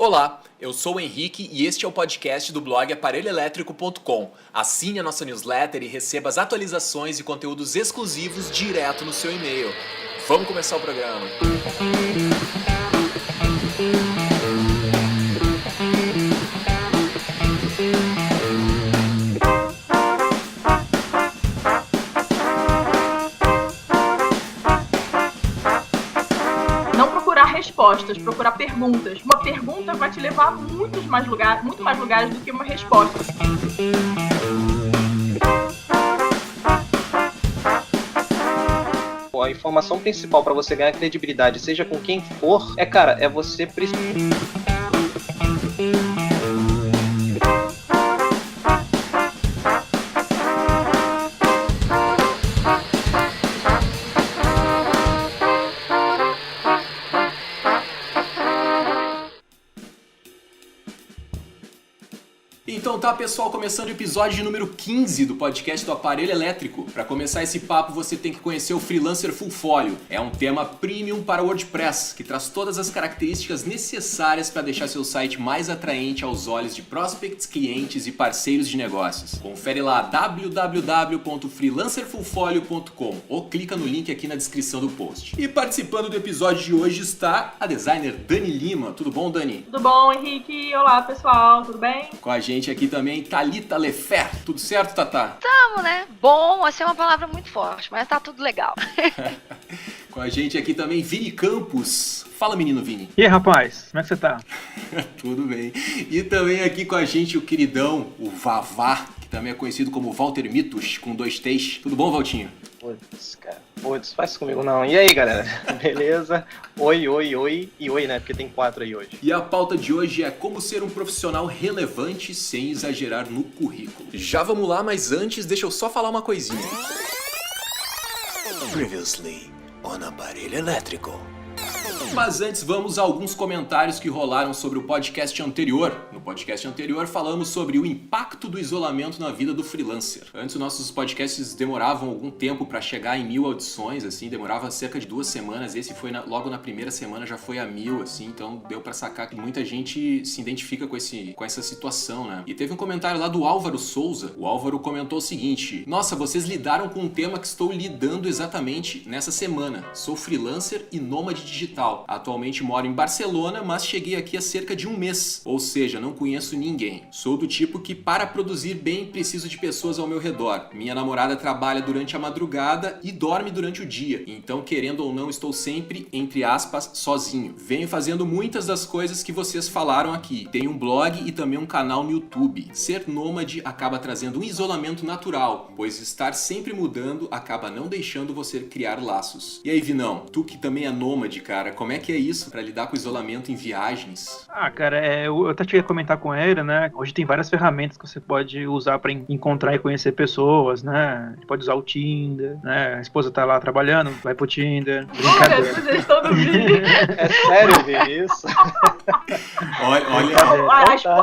Olá, eu sou o Henrique e este é o podcast do blog aparelhoelétrico.com. Assine a nossa newsletter e receba as atualizações e conteúdos exclusivos direto no seu e-mail. Vamos começar o programa. Respostas, procurar perguntas. Uma pergunta vai te levar a muito mais lugares do que uma resposta. A informação principal para você ganhar credibilidade, seja com quem for, é você Então tá, pessoal, começando o episódio de número 15 do podcast do Aparelho Elétrico. Para começar esse papo, você tem que conhecer o Freelancer Fullfolio. É um tema premium para o WordPress, que traz todas as características necessárias para deixar seu site mais atraente aos olhos de prospects, clientes e parceiros de negócios. Confere lá www.freelancerfullfolio.com ou clica no link aqui na descrição do post. E participando do episódio de hoje está a designer Dani Lima. Tudo bom, Dani? Tudo bom, Henrique? Olá, pessoal, tudo bem? Com a gente aqui também, Thalita Lefer. Tudo certo, Tatá? Tamo, né? Bom, assim é uma palavra muito forte, mas tá tudo legal. Com a gente aqui também, Vini Campos. Fala, menino Vini. E aí, rapaz, como é que você tá? Tudo bem. E também aqui com a gente o queridão, o Vavá, que também é conhecido como Walter Mitos, com 2 T's. Tudo bom, Valtinho? Putz, cara. Putz, faz comigo não. E aí, galera? Beleza? Oi, e oi, né? Porque tem 4 aí hoje. E a pauta de hoje é como ser um profissional relevante sem exagerar no currículo. Já vamos lá, mas antes, deixa eu só falar uma coisinha. Previously on Aparelho Elétrico. Mas antes, vamos a alguns comentários que rolaram sobre o podcast anterior. No podcast anterior, falamos sobre o impacto do isolamento na vida do freelancer. Antes, nossos podcasts demoravam algum tempo para chegar em 1000 audições, assim, demorava cerca de 2 semanas. Esse foi logo na primeira semana, já foi a 1000, assim, então deu para sacar que muita gente se identifica com essa situação, né? E teve um comentário lá do Álvaro Souza. O Álvaro comentou o seguinte: nossa, vocês lidaram com um tema que estou lidando exatamente nessa semana. Sou freelancer e nômade digital. Atualmente moro em Barcelona, mas cheguei aqui há cerca de 1 mês, ou seja, não conheço ninguém. Sou do tipo que para produzir bem preciso de pessoas ao meu redor. Minha namorada trabalha durante a madrugada e dorme durante o dia, então querendo ou não estou sempre, entre aspas, sozinho. Venho fazendo muitas das coisas que vocês falaram aqui. Tenho um blog e também um canal no YouTube. Ser nômade acaba trazendo um isolamento natural, pois estar sempre mudando acaba não deixando você criar laços. E aí, Vinão, tu que também é nômade, cara, como é que é isso pra lidar com o isolamento em viagens? Cara, eu até cheguei a comentar com ele, né? Hoje tem várias ferramentas que você pode usar pra encontrar e conhecer pessoas, né? Você pode usar o Tinder, né? A esposa tá lá trabalhando, vai pro Tinder. Olha, sugestão do Vini. É sério, Vini, isso? Olha,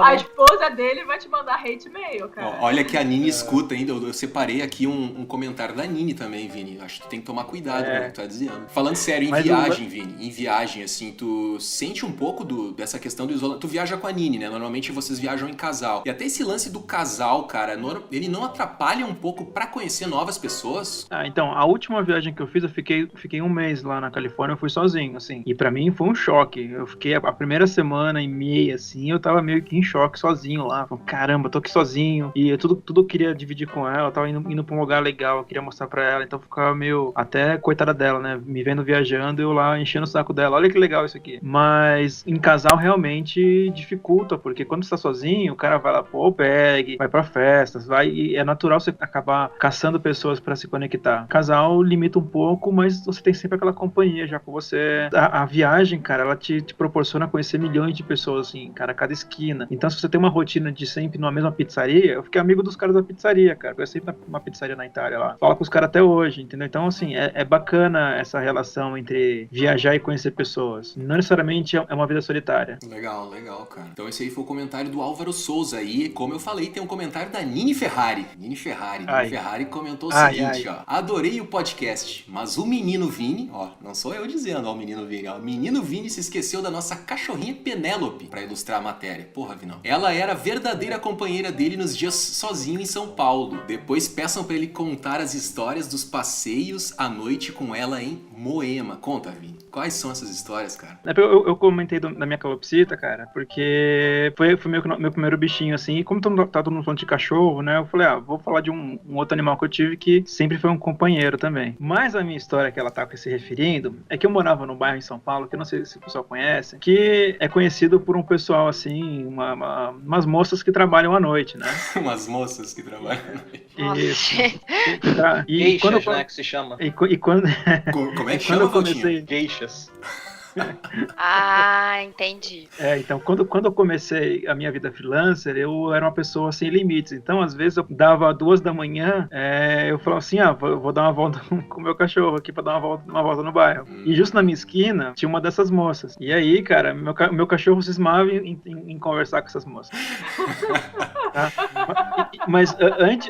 a esposa dele vai te mandar hate mail, cara. Olha que a Nini escuta ainda. Eu separei aqui um comentário da Nini também, Vini. Acho que tu tem que tomar cuidado com o que tu tá dizendo. Falando sério, em viagem, Vini, em viagem, assim, tu sente um pouco dessa questão do isolamento. Tu viaja com a Nini, né? Normalmente vocês viajam em casal. E até esse lance do casal, cara, ele não atrapalha um pouco pra conhecer novas pessoas? Então, a última viagem que eu fiz, eu fiquei 1 mês lá na Califórnia, eu fui sozinho, assim. E pra mim foi um choque. Eu fiquei a primeira semana e meia, assim, eu tava meio que em choque sozinho lá. Caramba, tô aqui sozinho. E tudo eu queria dividir com ela, eu tava indo pra um lugar legal, eu queria mostrar pra ela. Então eu ficava meio, até coitada dela, né? Me vendo viajando, eu lá enchendo o saco dela. Olha que legal isso aqui. Mas em casal realmente dificulta, porque quando você tá sozinho, o cara vai lá pro bag, vai pra festas, e é natural você acabar caçando pessoas pra se conectar. Casal limita um pouco, mas você tem sempre aquela companhia já com você. A viagem, cara, ela te proporciona conhecer milhões de pessoas, assim, cara, a cada esquina. Então, se você tem uma rotina de sempre numa mesma pizzaria, eu fiquei amigo dos caras da pizzaria, cara. Eu sempre numa pizzaria na Itália lá. Falo com os caras até hoje, entendeu? Então, assim, é bacana essa relação entre viajar e conhecer pessoas. Não necessariamente é uma vida solitária. Legal, cara. Então esse aí foi o comentário do Álvaro Souza. E, como eu falei, tem um comentário da Nini Ferrari. Nini Ferrari comentou o seguinte, ó. Adorei o podcast, mas o menino Vini, ó, não sou eu dizendo, ó, o menino Vini, ó. O menino Vini se esqueceu da nossa cachorrinha mãe Penélope pra ilustrar a matéria. Porra, Vinão. Ela era a verdadeira companheira dele nos dias sozinho em São Paulo. Depois peçam pra ele contar as histórias dos passeios à noite com ela em Moema. Conta, Vini. Quais são essas histórias, cara? Eu comentei da minha calopsita, cara, porque foi meu primeiro bichinho, assim, e como tá todo mundo falando de cachorro, né, eu falei, vou falar de um outro animal que eu tive que sempre foi um companheiro também. Mas a minha história que ela tá se referindo é que eu morava num bairro em São Paulo, que eu não sei se o pessoal conhece, que é conhecido por um pessoal, assim, umas moças que trabalham à noite, né? Umas moças que trabalham à noite. Isso. Geixas, né, que se chama. E quando... Como é que quando chama, eu comecei... Valtinho? Geixas. Entendi. Então, quando eu comecei a minha vida freelancer, eu era uma pessoa sem limites. Então, às vezes, eu dava 2 da manhã, eu falava assim, vou dar uma volta com o meu cachorro aqui pra dar uma volta no bairro. E justo na minha esquina, tinha uma dessas moças. E aí, cara, meu cachorro cismava em conversar com essas moças. Tá? Mas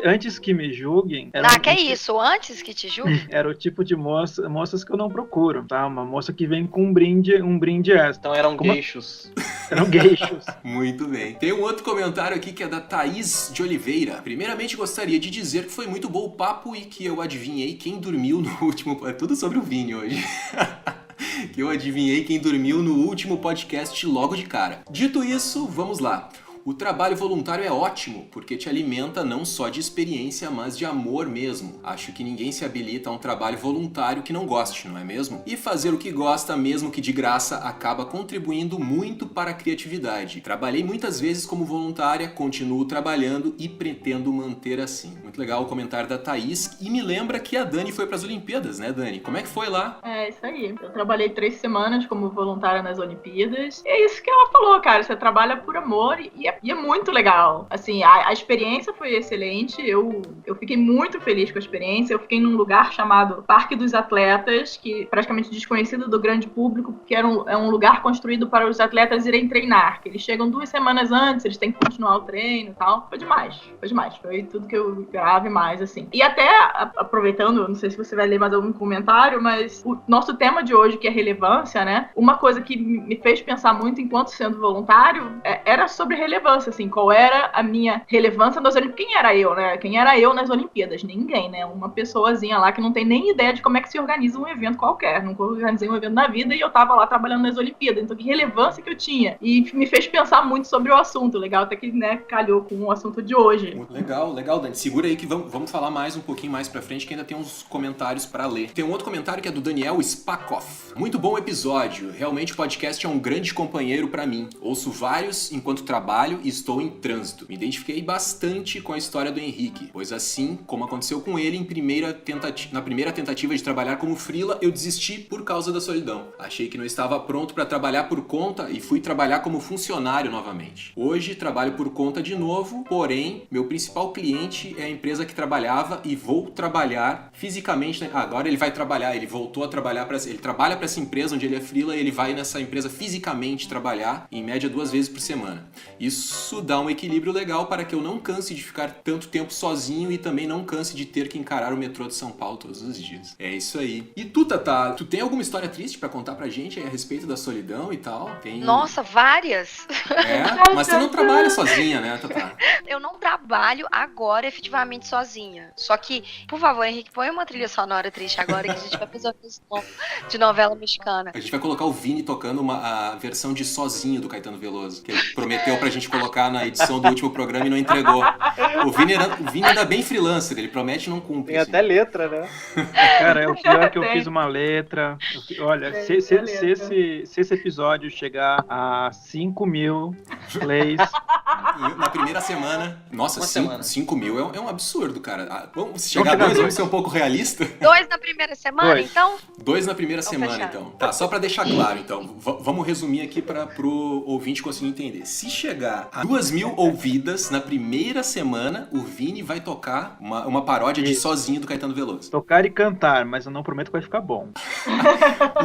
antes que me julguem... Que é isso? Antes que te julguem? Era o tipo de moças que eu não procuro, tá? Uma moça que vem com um brinde extra. Então eram geixos. Eram geixos. Muito bem. Tem um outro comentário aqui que é da Thaís de Oliveira. Primeiramente, gostaria de dizer que foi muito bom o papo e que eu adivinhei quem dormiu no último... É tudo sobre o Vini hoje. Que eu adivinhei quem dormiu no último podcast logo de cara. Dito isso, vamos lá. O trabalho voluntário é ótimo, porque te alimenta não só de experiência, mas de amor mesmo. Acho que ninguém se habilita a um trabalho voluntário que não goste, não é mesmo? E fazer o que gosta, mesmo que de graça, acaba contribuindo muito para a criatividade. Trabalhei muitas vezes como voluntária, continuo trabalhando e pretendo manter assim. Muito legal o comentário da Thaís, e me lembra que a Dani foi para as Olimpíadas, né, Dani? Como é que foi lá? É isso aí. Eu trabalhei 3 semanas como voluntária nas Olimpíadas. E é isso que ela falou, cara. Você trabalha por amor e é muito legal. Assim, a experiência foi excelente. Eu fiquei muito feliz com a experiência. Eu fiquei num lugar chamado Parque dos Atletas, que é praticamente desconhecido do grande público, porque é um lugar construído para os atletas irem treinar. Que eles chegam 2 semanas antes, eles têm que continuar o treino e tal. Foi demais. Foi tudo que eu esperava e mais, assim. E até, aproveitando, não sei se você vai ler mais algum comentário, mas o nosso tema de hoje, que é relevância, né? Uma coisa que me fez pensar muito enquanto sendo voluntário era sobre relevância, assim, qual era a minha relevância nas Olimpíadas. Quem era eu, né? Quem era eu nas Olimpíadas? Ninguém, né? Uma pessoazinha lá que não tem nem ideia de como é que se organiza um evento qualquer. Nunca organizei um evento na vida e eu tava lá trabalhando nas Olimpíadas. Então, que relevância que eu tinha. E me fez pensar muito sobre o assunto. Legal até que, né, calhou com o assunto de hoje. Muito legal, Dani. Segura aí que vamos falar mais um pouquinho mais pra frente, que ainda tem uns comentários pra ler. Tem um outro comentário que é do Daniel Spakoff. Muito bom episódio. Realmente o podcast é um grande companheiro pra mim. Ouço vários enquanto trabalho e estou em trânsito. Me identifiquei bastante com a história do Henrique, pois assim como aconteceu com ele na primeira tentativa de trabalhar como freela, eu desisti por causa da solidão. Achei que não estava pronto para trabalhar por conta e fui trabalhar como funcionário novamente. Hoje trabalho por conta de novo, porém meu principal cliente é a empresa que trabalhava e vou trabalhar fisicamente. Agora ele vai trabalhar, ele voltou a trabalhar ele trabalha para essa empresa onde ele é freela e ele vai nessa empresa fisicamente trabalhar, em média 2 vezes por semana. Isso dá um equilíbrio legal para que eu não canse de ficar tanto tempo sozinho e também não canse de ter que encarar o metrô de São Paulo todos os dias. É isso aí. E tu, Tatá, tu tem alguma história triste pra contar pra gente aí a respeito da solidão e tal? Nossa, várias! Mas tu não trabalha sozinha, né, Tatá? Eu não trabalho agora efetivamente sozinha. Só que, por favor, Henrique, põe uma trilha sonora triste agora que a gente vai fazer uma de novela mexicana. A gente vai colocar o Vini tocando a versão de Sozinho do Caetano Veloso, que ele prometeu pra gente colocar na edição do último programa e não entregou. O Vini ainda bem freelancer, ele promete e não cumpre. Tem até letra, né? Cara, o pior é que eu fiz uma letra. Olha, se esse episódio chegar a 5.000 plays... Na primeira semana... Nossa, 5 mil é um absurdo, cara. Se chegar a 2, vamos ser um pouco realista? 2 na primeira semana, então? 2 na primeira semana, então. Tá, só pra deixar claro, então. Vamos resumir aqui pro ouvinte conseguir entender. Se chegar a 2.000 ouvidas na primeira semana, o Vini vai tocar uma paródia de Sozinho do Caetano Veloso. Tocar e cantar, mas eu não prometo que vai ficar bom.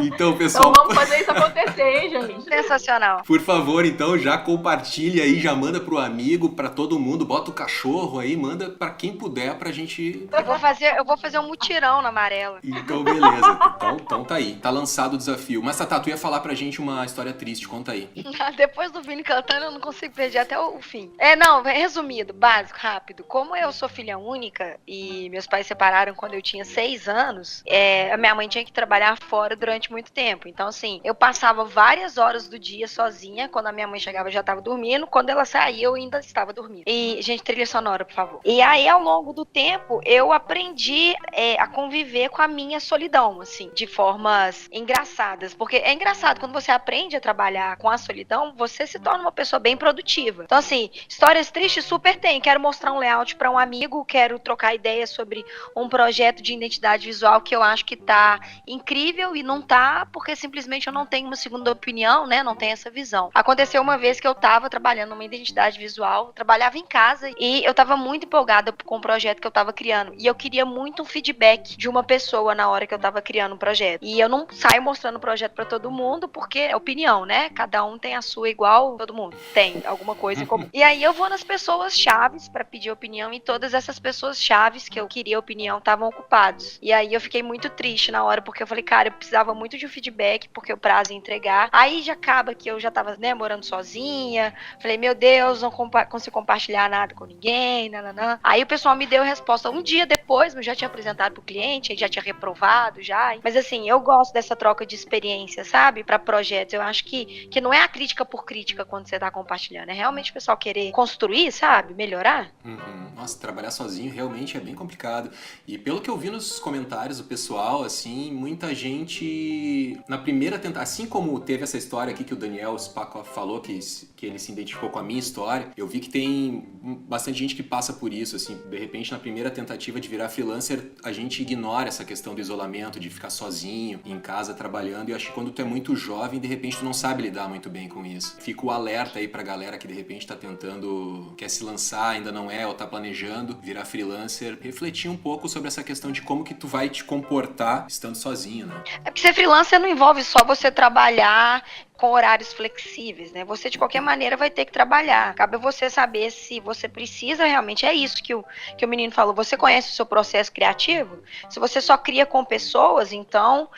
Então, pessoal... Então vamos fazer isso acontecer, hein, gente? Sensacional. Por favor, então, já compartilha aí, já manda pro amigo, pra todo mundo, bota o cachorro aí, manda pra quem puder pra gente... Eu vou fazer um mutirão na Amarela. Então, beleza. Então tá aí. Tá lançado o desafio. Mas, Tatá, tu ia falar pra gente uma história triste. Conta aí. Depois do Vini cantando, eu não consigo perder até o fim. Resumido, básico, rápido. Como eu sou filha única e meus pais separaram quando eu tinha 6 anos, a minha mãe tinha que trabalhar fora durante muito tempo. Então, assim, eu passava várias horas do dia sozinha. Quando a minha mãe chegava, eu já tava dormindo. Quando ela saía, eu ainda estava dormindo. E, gente, trilha sonora, por favor. E aí, ao longo do tempo, eu aprendi a conviver com a minha solidão, assim, de formas engraçadas. Porque é engraçado, quando você aprende a trabalhar com a solidão, você se torna uma pessoa bem produtiva. Então, assim, histórias tristes super tem. Quero mostrar um layout para um amigo, quero trocar ideias sobre um projeto de identidade visual que eu acho que tá incrível e não tá, porque simplesmente eu não tenho uma segunda opinião, né? Não tenho essa visão. Aconteceu uma vez que eu tava trabalhando numa identidade visual, trabalhava em casa e eu tava muito empolgada com o projeto que eu tava criando. E eu queria muito um feedback de uma pessoa na hora que eu tava criando um projeto. E eu não saio mostrando o projeto pra todo mundo, porque é opinião, né? Cada um tem a sua igual, todo mundo tem alguma coisa em comum. E aí eu vou nas pessoas chaves pra pedir opinião e todas essas pessoas chaves que eu queria opinião estavam ocupados. E aí eu fiquei muito triste na hora, porque eu falei, cara, eu precisava muito de um feedback, porque o prazo ia entregar. Aí já acaba que eu já tava, né, morando sozinha. Falei, meu Deus, não consigo compartilhar nada com ninguém, nananã. Aí o pessoal me deu a resposta um dia depois, eu já tinha apresentado pro cliente, aí já tinha reprovado já. Mas assim, eu gosto dessa troca de experiência, sabe? Pra projetos. Eu acho que não é a crítica por crítica quando você tá compartilhando. É realmente o pessoal querer construir, sabe? Melhorar. Nossa, trabalhar sozinho realmente é bem complicado. E pelo que eu vi nos comentários do pessoal, assim, muita gente na primeira tentativa, assim como teve essa história aqui que o Daniel Spakoff falou, que ele se identificou com a minha história, eu vi que tem bastante gente que passa por isso, assim, de repente na primeira tentativa de virar freelancer, a gente ignora essa questão do isolamento, de ficar sozinho, em casa, trabalhando, e eu acho que quando tu é muito jovem, de repente tu não sabe lidar muito bem com isso. Fica o alerta aí pra galera que de repente tá tentando, quer se lançar, ainda não é, ou tá planejando virar freelancer, refletir um pouco sobre essa questão de como que tu vai te comportar estando sozinho, né? É porque ser freelancer não envolve só você trabalhar com horários flexíveis, né? Você, de qualquer maneira, vai ter que trabalhar. Cabe você saber se você precisa realmente. É isso que o menino falou. Você conhece o seu processo criativo? Se você só cria com pessoas, então,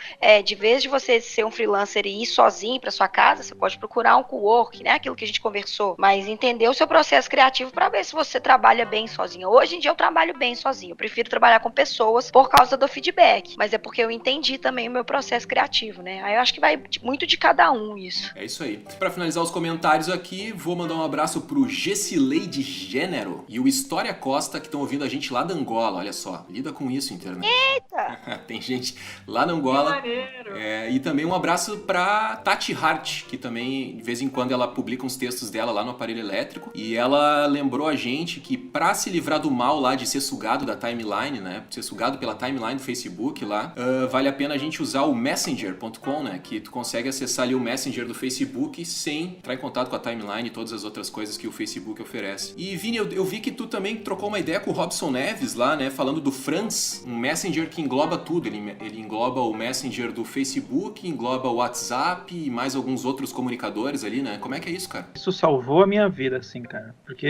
de vez de você ser um freelancer e ir sozinho para sua casa, você pode procurar um co-work, né? Aquilo que a gente conversou. Mas entender o seu processo criativo para ver se você trabalha bem sozinho. Hoje em dia eu trabalho bem sozinho. Eu prefiro trabalhar com pessoas por causa do feedback. Mas é porque eu entendi também o meu processo criativo, né? Aí eu acho que vai muito de cada um isso. É isso aí. Pra finalizar os comentários aqui, vou mandar um abraço pro Gessilei Gênero e o História Costa, que estão ouvindo a gente lá da Angola. Olha só, lida com isso, internet. Eita! Tem gente lá na Angola. Que maneiro. E também um abraço pra Tati Hart, que também, de vez em quando, ela publica uns textos dela lá no Aparelho Elétrico. E ela lembrou a gente que pra se livrar do mal lá de ser sugado da timeline, né? Ser sugado pela timeline do Facebook lá, vale a pena a gente usar o Messenger.com, né? Que tu consegue acessar ali o Messenger do Facebook sem entrar em contato com a timeline e todas as outras coisas que o Facebook oferece. E Vini, eu vi que tu também trocou uma ideia com o Robson Neves lá, né? Falando do Franz, um Messenger que engloba tudo. Ele engloba o Messenger do Facebook, engloba o WhatsApp e mais alguns outros comunicadores ali, né? Como é que é isso, cara? Isso salvou a minha vida, assim, cara. Porque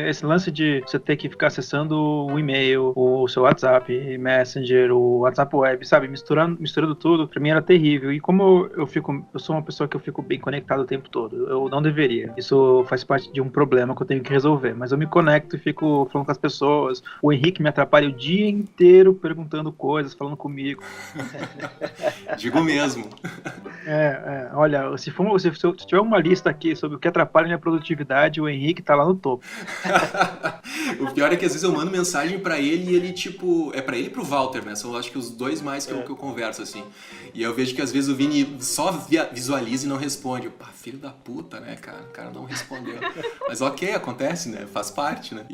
esse lance de você ter que ficar acessando o e-mail, o seu WhatsApp, Messenger, o WhatsApp Web, sabe? Misturando tudo, pra mim era terrível. E como eu sou uma pessoa que eu fico bem conectado o tempo todo. Eu não deveria. Isso faz parte de um problema que eu tenho que resolver. Mas eu me conecto e fico falando com as pessoas. O Henrique me atrapalha o dia inteiro perguntando coisas, falando comigo. Digo mesmo. Olha, se tiver uma lista aqui sobre o que atrapalha minha produtividade, o Henrique tá lá no topo. O pior é que às vezes eu mando mensagem pra ele e ele, tipo... É pra ele e pro Walter, né? São, acho que, os dois mais que eu converso, assim. E eu vejo que às vezes o Vini só visualiza e não responde. Pá, filho da puta, né, cara? O cara não respondeu. Mas ok, acontece, né? Faz parte, né?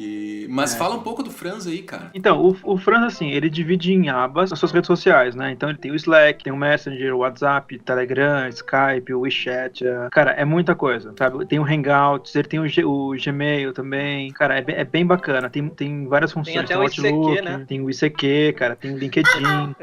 Mas fala um pouco do Franz aí, cara. Então, o Franz, assim, ele divide em abas as suas redes sociais, né? Então ele tem o Slack, tem o Messenger, o WhatsApp, Telegram, Skype, o WeChat. Cara, é muita coisa, sabe? Tem o Hangouts, ele tem o Gmail também. Cara, é bem bacana. Tem várias funções. Tem até o ICQ, né? Tem o ICQ, cara, tem o LinkedIn.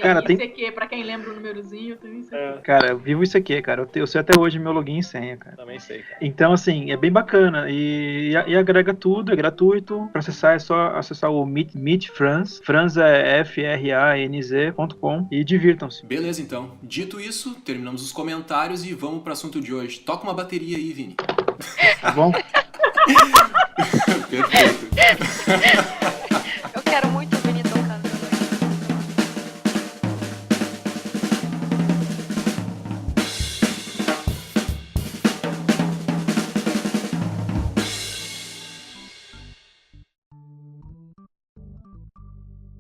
Cara, ICQ, pra quem lembra o númerozinho, tem o ICQ. Cara, eu vivo isso aqui, cara. Eu sei até hoje meu login e senha, cara. Também sei, cara. Então, assim, é bem bacana. E agrega tudo, é gratuito. Pra acessar é só acessar o Meet Franz. Franz é franz.com e divirtam-se. Beleza, então. Dito isso, terminamos os comentários e vamos pro assunto de hoje. Toca uma bateria aí, Vini. Tá bom? Perfeito. Eu quero muito o Vini tocando.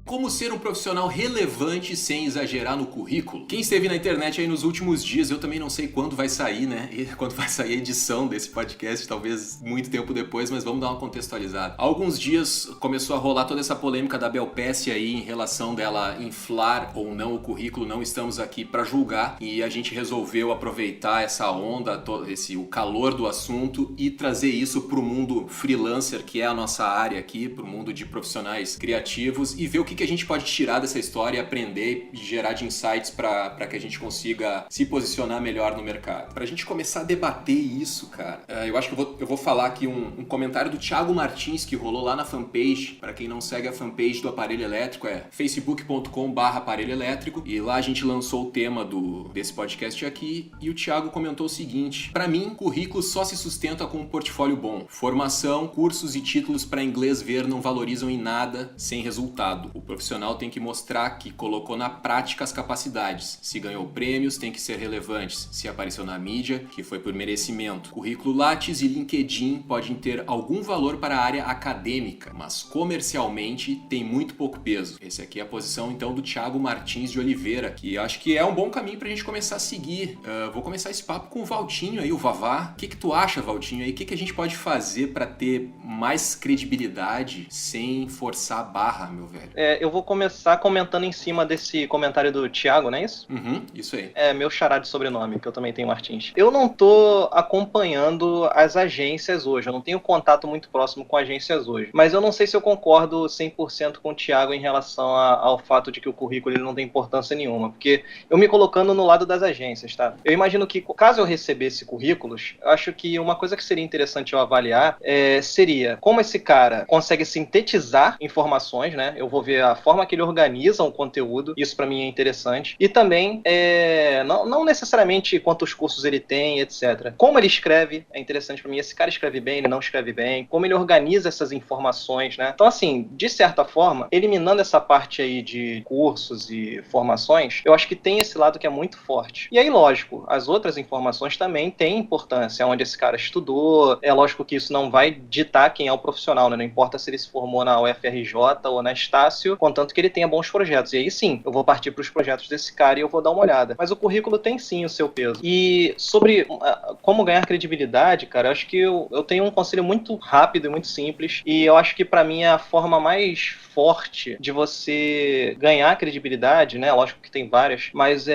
Como ser um profissional relevante sem exagerar no currículo? Quem esteve na internet aí nos últimos dias, eu também não sei quando vai sair, né? E quando vai sair a edição desse podcast, talvez muito tempo depois, mas vamos dar uma contextualizada. Há alguns dias começou a rolar toda essa polêmica da Belpécia aí em relação dela inflar ou não o currículo. Não estamos aqui para julgar e a gente resolveu aproveitar essa onda, o calor do assunto e trazer isso para o mundo freelancer, que é a nossa área aqui, para o mundo de profissionais criativos e ver o que a gente pode tirar dessa história e aprender e gerar de insights para que a gente consiga se posicionar melhor no mercado. Pra gente começar a debater isso, cara, eu acho que eu vou falar aqui um comentário do Thiago Martins que rolou lá na fanpage. Para quem não segue a fanpage do Aparelho Elétrico, é facebook.com/aparelho elétrico, e lá a gente lançou o tema desse podcast aqui e o Thiago comentou o seguinte: para mim, currículo só se sustenta com um portfólio bom. Formação, cursos e títulos para inglês ver não valorizam em nada sem resultado. O profissional tem que mostrar que colocou na prática as capacidades. Se ganhou prêmios, tem que ser relevantes. Se apareceu na mídia, que foi por merecimento. Currículo Lattes e LinkedIn podem ter algum valor para a área acadêmica, mas comercialmente tem muito pouco peso. Essa aqui é a posição, então, do Thiago Martins de Oliveira, que acho que é um bom caminho pra gente começar a seguir. Vou começar esse papo com o Valtinho aí, o Vavá. O que tu acha, Valtinho, aí? O que a gente pode fazer para ter mais credibilidade sem forçar a barra, meu velho? Eu vou começar comentando em cima desse comentário do Thiago, não é isso? Isso aí. É meu xará de sobrenome, que eu também tenho Martins. Eu não tô acompanhando as agências hoje, eu não tenho contato muito próximo com agências hoje. Mas eu não sei se eu concordo 100% com o Thiago em relação ao fato de que o currículo ele não tem importância nenhuma. Porque eu me colocando no lado das agências, tá? Eu imagino que, caso eu recebesse currículos, eu acho que uma coisa que seria interessante eu avaliar seria como esse cara consegue sintetizar informações, né? Eu vou ver a forma que ele organiza um conteúdo, isso pra mim é interessante. E também, não necessariamente quantos cursos ele tem, etc. Como ele escreve, é interessante pra mim. Esse cara escreve bem, ele não escreve bem. Como ele organiza essas informações, né? Então, assim, de certa forma, eliminando essa parte aí de cursos e formações, eu acho que tem esse lado que é muito forte. E aí, lógico, as outras informações também têm importância, onde esse cara estudou. É lógico que isso não vai ditar quem é o profissional, né? Não importa se ele se formou na UFRJ ou na Estácio, contanto que ele tenha bons projetos. E aí sim, eu vou partir para os projetos desse cara e eu vou dar uma olhada. Mas o currículo tem sim o seu peso. E sobre como ganhar credibilidade, cara, eu acho que eu tenho um conselho muito rápido e muito simples. E eu acho que para mim é a forma mais forte de você ganhar credibilidade, né? Lógico que tem várias, mas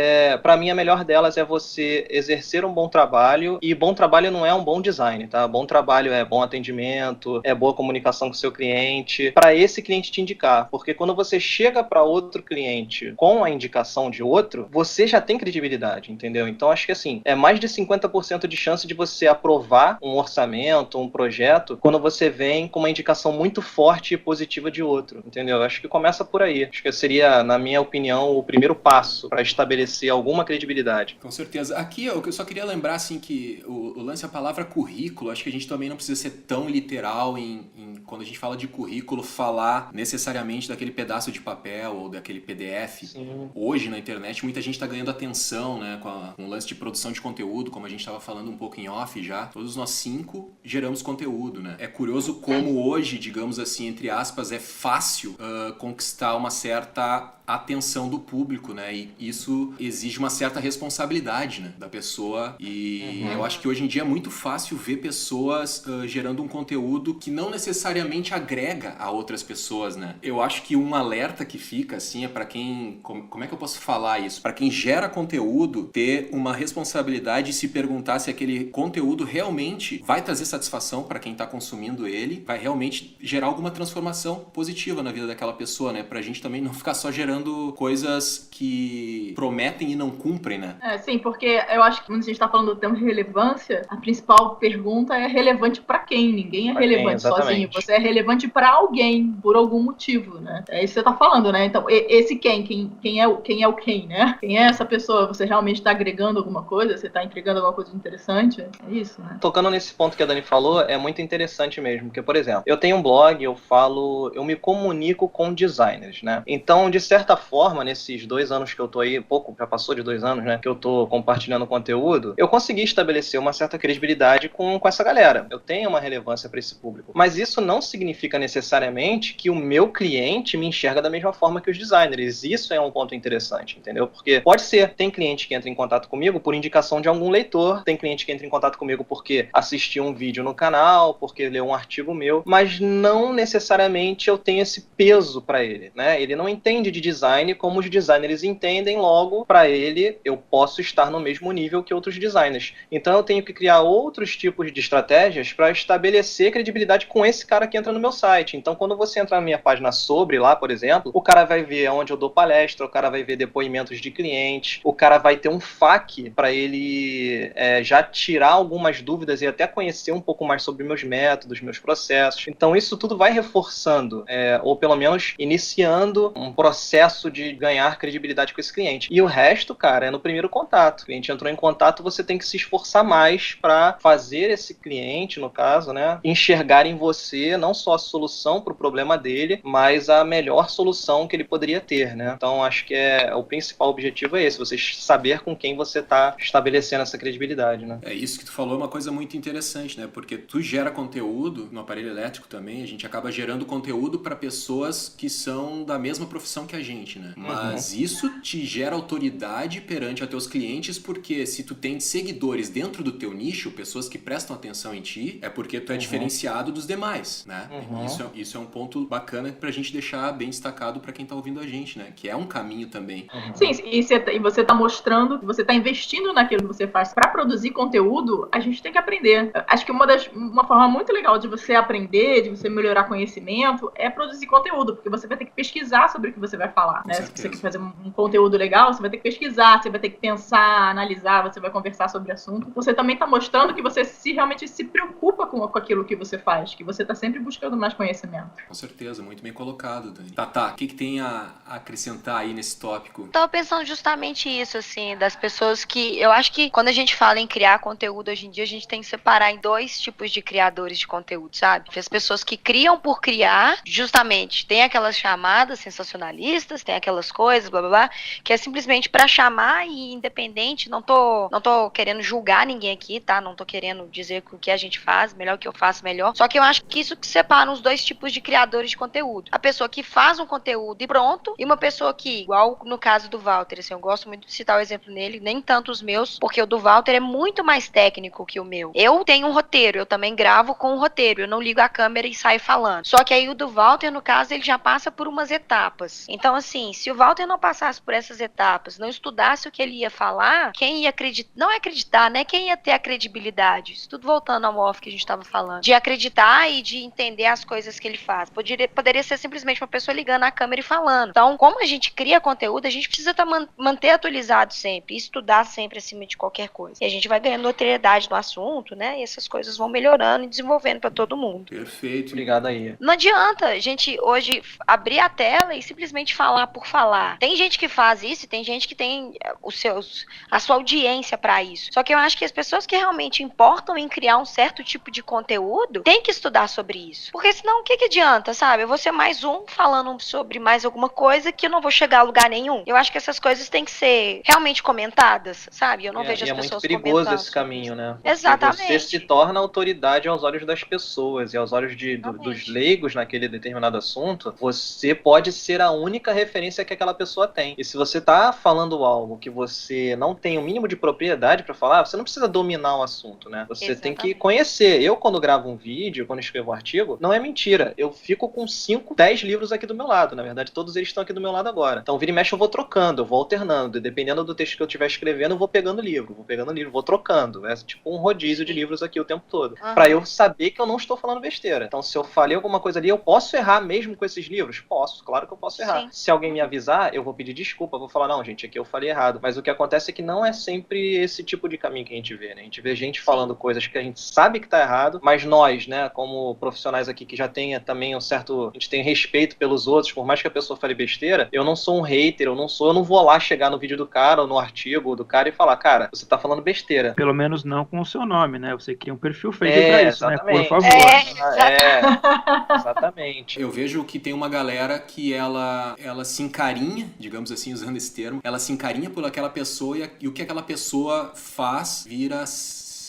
para mim a melhor delas é você exercer um bom trabalho. E bom trabalho não é um bom design, tá? Bom trabalho é bom atendimento, é boa comunicação com o seu cliente, para esse cliente te indicar. Porque quando você chega para outro cliente com a indicação de outro, você já tem credibilidade, entendeu? Então acho que assim, é mais de 50% de chance de você aprovar um orçamento, um projeto, quando você vem com uma indicação muito forte e positiva de outro, entendeu? Acho que começa por aí. Acho que seria, na minha opinião, o primeiro passo para estabelecer alguma credibilidade. Com certeza. Aqui eu só queria lembrar assim que o lance, a palavra currículo, acho que a gente também não precisa ser tão literal em quando a gente fala de currículo, falar necessariamente daquele pedaço de papel ou daquele PDF. Sim. Hoje na internet muita gente está ganhando atenção, né, com o lance de produção de conteúdo, como a gente estava falando um pouco em off já. Todos nós 5 geramos conteúdo, né? É curioso como hoje, digamos assim, entre aspas, é fácil conquistar uma certa a atenção do público, né? E isso exige uma certa responsabilidade, né, da pessoa. E eu acho que hoje em dia é muito fácil ver pessoas gerando um conteúdo que não necessariamente agrega a outras pessoas, né? Eu acho que um alerta que fica, assim, é para quem... Como é que eu posso falar isso? Para quem gera conteúdo, ter uma responsabilidade e se perguntar se aquele conteúdo realmente vai trazer satisfação para quem tá consumindo ele, vai realmente gerar alguma transformação positiva na vida daquela pessoa, né? Pra gente também não ficar só gerando coisas que prometem e não cumprem, né? Sim, porque eu acho que quando a gente tá falando do termo de relevância, a principal pergunta é relevante pra quem? Ninguém é relevante sozinho. Você é relevante pra alguém, por algum motivo, né? É isso que você tá falando, né? Então, esse quem é o quem, né? Quem é essa pessoa? Você realmente tá agregando alguma coisa? Você tá entregando alguma coisa interessante? É isso, né? Tocando nesse ponto que a Dani falou, é muito interessante mesmo, porque, por exemplo, eu tenho um blog, eu me comunico com designers, né? Então, de certa forma, nesses 2 anos que eu tô aí, já passou de 2 anos, né, que eu tô compartilhando conteúdo, eu consegui estabelecer uma certa credibilidade com essa galera. Eu tenho uma relevância para esse público. Mas isso não significa necessariamente que o meu cliente me enxerga da mesma forma que os designers. Isso é um ponto interessante, entendeu? Porque pode ser, tem cliente que entra em contato comigo por indicação de algum leitor, tem cliente que entra em contato comigo porque assistiu um vídeo no canal, porque leu um artigo meu, mas não necessariamente eu tenho esse peso para ele, né? Ele não entende de design como os designers entendem, logo, para ele, eu posso estar no mesmo nível que outros designers. Então eu tenho que criar outros tipos de estratégias para estabelecer credibilidade com esse cara que entra no meu site. Então, quando você entra na minha página sobre lá, por exemplo, o cara vai ver onde eu dou palestra, o cara vai ver depoimentos de clientes, o cara vai ter um FAQ para ele já tirar algumas dúvidas e até conhecer um pouco mais sobre meus métodos, meus processos. Então, isso tudo vai reforçando, ou pelo menos iniciando um processo de ganhar credibilidade com esse cliente. E o resto, cara, é no primeiro contato. O cliente entrou em contato, você tem que se esforçar mais para fazer esse cliente, no caso, né, enxergar em você não só a solução para o problema dele, mas a melhor solução que ele poderia ter, né? Então, acho que o principal objetivo é esse, você saber com quem você está estabelecendo essa credibilidade, né? É isso que tu falou, é uma coisa muito interessante, né? Porque tu gera conteúdo no aparelho elétrico também, a gente acaba gerando conteúdo para pessoas que são da mesma profissão que a gente, né? Mas isso te gera autoridade perante a teus clientes, porque se tu tem seguidores dentro do teu nicho, pessoas que prestam atenção em ti, é porque tu é diferenciado dos demais, né? Isso é um ponto bacana pra gente deixar bem destacado pra quem tá ouvindo a gente, né? Que é um caminho também. Sim, e você tá mostrando que você tá investindo naquilo que você faz pra produzir conteúdo, a gente tem que aprender. Acho que uma forma muito legal de você aprender, de você melhorar conhecimento, é produzir conteúdo, porque você vai ter que pesquisar sobre o que você vai falar, né? Se você quer fazer um conteúdo legal, você vai ter que pesquisar, você vai ter que pensar, analisar, você vai conversar sobre o assunto. Você também tá mostrando que você realmente se preocupa com aquilo que você faz, que você tá sempre buscando mais conhecimento. Com certeza, muito bem colocado, Dani. Tá, o que tem a acrescentar aí nesse tópico? Tava pensando justamente isso, assim, das pessoas que... Eu acho que quando a gente fala em criar conteúdo hoje em dia, a gente tem que separar em 2 tipos de criadores de conteúdo, sabe? As pessoas que criam por criar, justamente, tem aquelas chamadas sensacionalistas, tem aquelas coisas, blá blá blá, que é simplesmente pra chamar e independente, não tô querendo julgar ninguém aqui, tá? Não tô querendo dizer que o que a gente faz, melhor que eu faço, melhor. Só que eu acho que isso que separa os 2 tipos de criadores de conteúdo. A pessoa que faz um conteúdo e pronto, e uma pessoa que, igual no caso do Walter, assim, eu gosto muito de citar o exemplo nele, nem tanto os meus, porque o do Walter é muito mais técnico que o meu. Eu tenho um roteiro, eu também gravo com um roteiro, eu não ligo a câmera e saio falando. Só que aí o do Walter, no caso, ele já passa por umas etapas. Então, assim, se o Walter não passasse por essas etapas, não estudasse o que ele ia falar, quem ia acreditar, não é acreditar, né? Quem ia ter a credibilidade? Isso tudo voltando ao off que a gente estava falando. De acreditar e de entender as coisas que ele faz. Poderia ser simplesmente uma pessoa ligando a câmera e falando. Então, como a gente cria conteúdo, a gente precisa manter atualizado sempre, estudar sempre acima de qualquer coisa. E a gente vai ganhando notoriedade no assunto, né? E essas coisas vão melhorando e desenvolvendo para todo mundo. Perfeito. Obrigado aí. Não adianta a gente hoje abrir a tela e simplesmente falar por falar. Tem gente que faz isso e tem gente que tem a sua audiência para isso. Só que eu acho que as pessoas que realmente importam em criar um certo tipo de conteúdo têm que estudar sobre isso. Porque senão o que adianta, sabe? Eu vou ser mais um falando sobre mais alguma coisa que eu não vou chegar a lugar nenhum. Eu acho que essas coisas têm que ser realmente comentadas, sabe? Eu não vejo as pessoas comentando. É muito perigoso esse caminho, né? Porque exatamente. Você se torna autoridade aos olhos das pessoas e aos olhos dos leigos naquele determinado assunto. Você pode ser a única referência que aquela pessoa tem. E se você tá falando algo que você não tem o mínimo de propriedade pra falar, você não precisa dominar o assunto, né? Você tem que conhecer. Eu, quando gravo um vídeo, quando escrevo um artigo, não é mentira. Eu fico com 5, 10 livros aqui do meu lado. Na verdade, todos eles estão aqui do meu lado agora. Então, vira e mexe, eu vou trocando, eu vou alternando. E dependendo do texto que eu estiver escrevendo, eu vou pegando livro, vou trocando. É tipo um rodízio de livros aqui o tempo todo. Pra eu saber que eu não estou falando besteira. Então, se eu falei alguma coisa ali, eu posso errar mesmo com esses livros? Posso, claro que eu posso errar. Sim. Se alguém me avisar, eu vou pedir desculpa, vou falar, não, gente, aqui eu falei errado. Mas o que acontece é que não é sempre esse tipo de caminho que a gente vê, né? A gente vê gente falando coisas que a gente sabe que tá errado, mas nós, né, como profissionais aqui que já tem também um certo... A gente tem respeito pelos outros, por mais que a pessoa fale besteira, eu não sou um hater, eu não vou lá chegar no vídeo do cara ou no artigo do cara e falar, cara, você tá falando besteira. Pelo menos não com o seu nome, né? Você cria um perfil fake pra isso, exatamente. né? Por favor. Exatamente. Eu vejo que tem uma galera que ela se encarinha, digamos assim, usando esse termo, ela se encarinha por aquela pessoa e o que aquela pessoa faz vira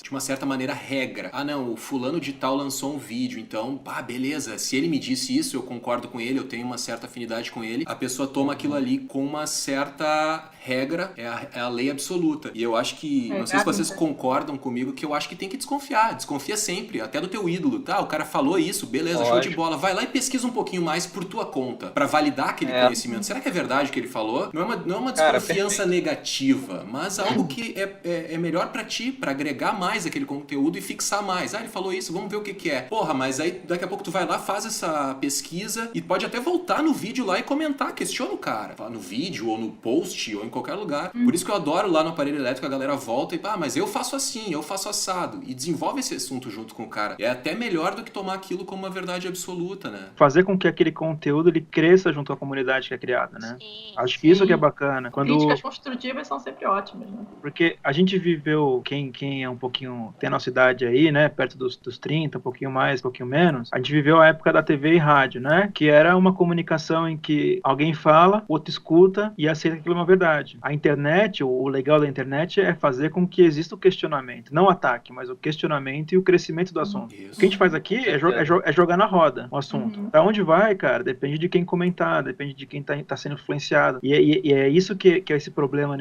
de uma certa maneira regra. Ah não, o fulano de tal lançou um vídeo, então, beleza, se ele me disse isso, eu concordo com ele, eu tenho uma certa afinidade com ele, a pessoa toma aquilo ali com uma certa regra, é a lei absoluta. E eu acho que, não sei se vocês concordam comigo, que eu acho que tem que desconfia sempre, até do teu ídolo, tá? O cara falou isso, beleza, show de bola, vai lá e pesquisa um pouquinho mais por tua conta, pra validar aquele conhecimento. Será que é verdade o que ele falou? Não é uma desconfiança negativa, mas algo que é melhor pra ti, pra agregar mais aquele conteúdo e fixar mais. Ele falou isso, vamos ver o que é. Porra, mas aí daqui a pouco tu vai lá, faz essa pesquisa e pode até voltar no vídeo lá e comentar, questiona o cara. No vídeo, ou no post, ou em qualquer lugar. Por isso que eu adoro lá no aparelho elétrico, a galera volta e, mas eu faço assim, eu faço assado. E desenvolve esse assunto junto com o cara. É até melhor do que tomar aquilo como uma verdade absoluta, né? Fazer com que aquele conteúdo ele cresça junto à comunidade que é criada, né? Acho que isso que é bacana. Críticas construtivas são sempre ótimas, né? Porque a gente viveu, quem é um pouquinho, tem a nossa idade aí, né? Perto dos 30, um pouquinho mais, um pouquinho menos. A gente viveu a época da TV e rádio, né? Que era uma comunicação em que alguém fala, o outro escuta e aceita que aquilo é uma verdade. A internet, o legal da internet é fazer com que exista o questionamento. Não o ataque, mas o questionamento e o crescimento do assunto. Isso. O que a gente faz aqui é jogar na roda o assunto. Pra onde vai, cara? Depende de quem comentar, depende de quem tá sendo influenciado. E é isso que é esse problema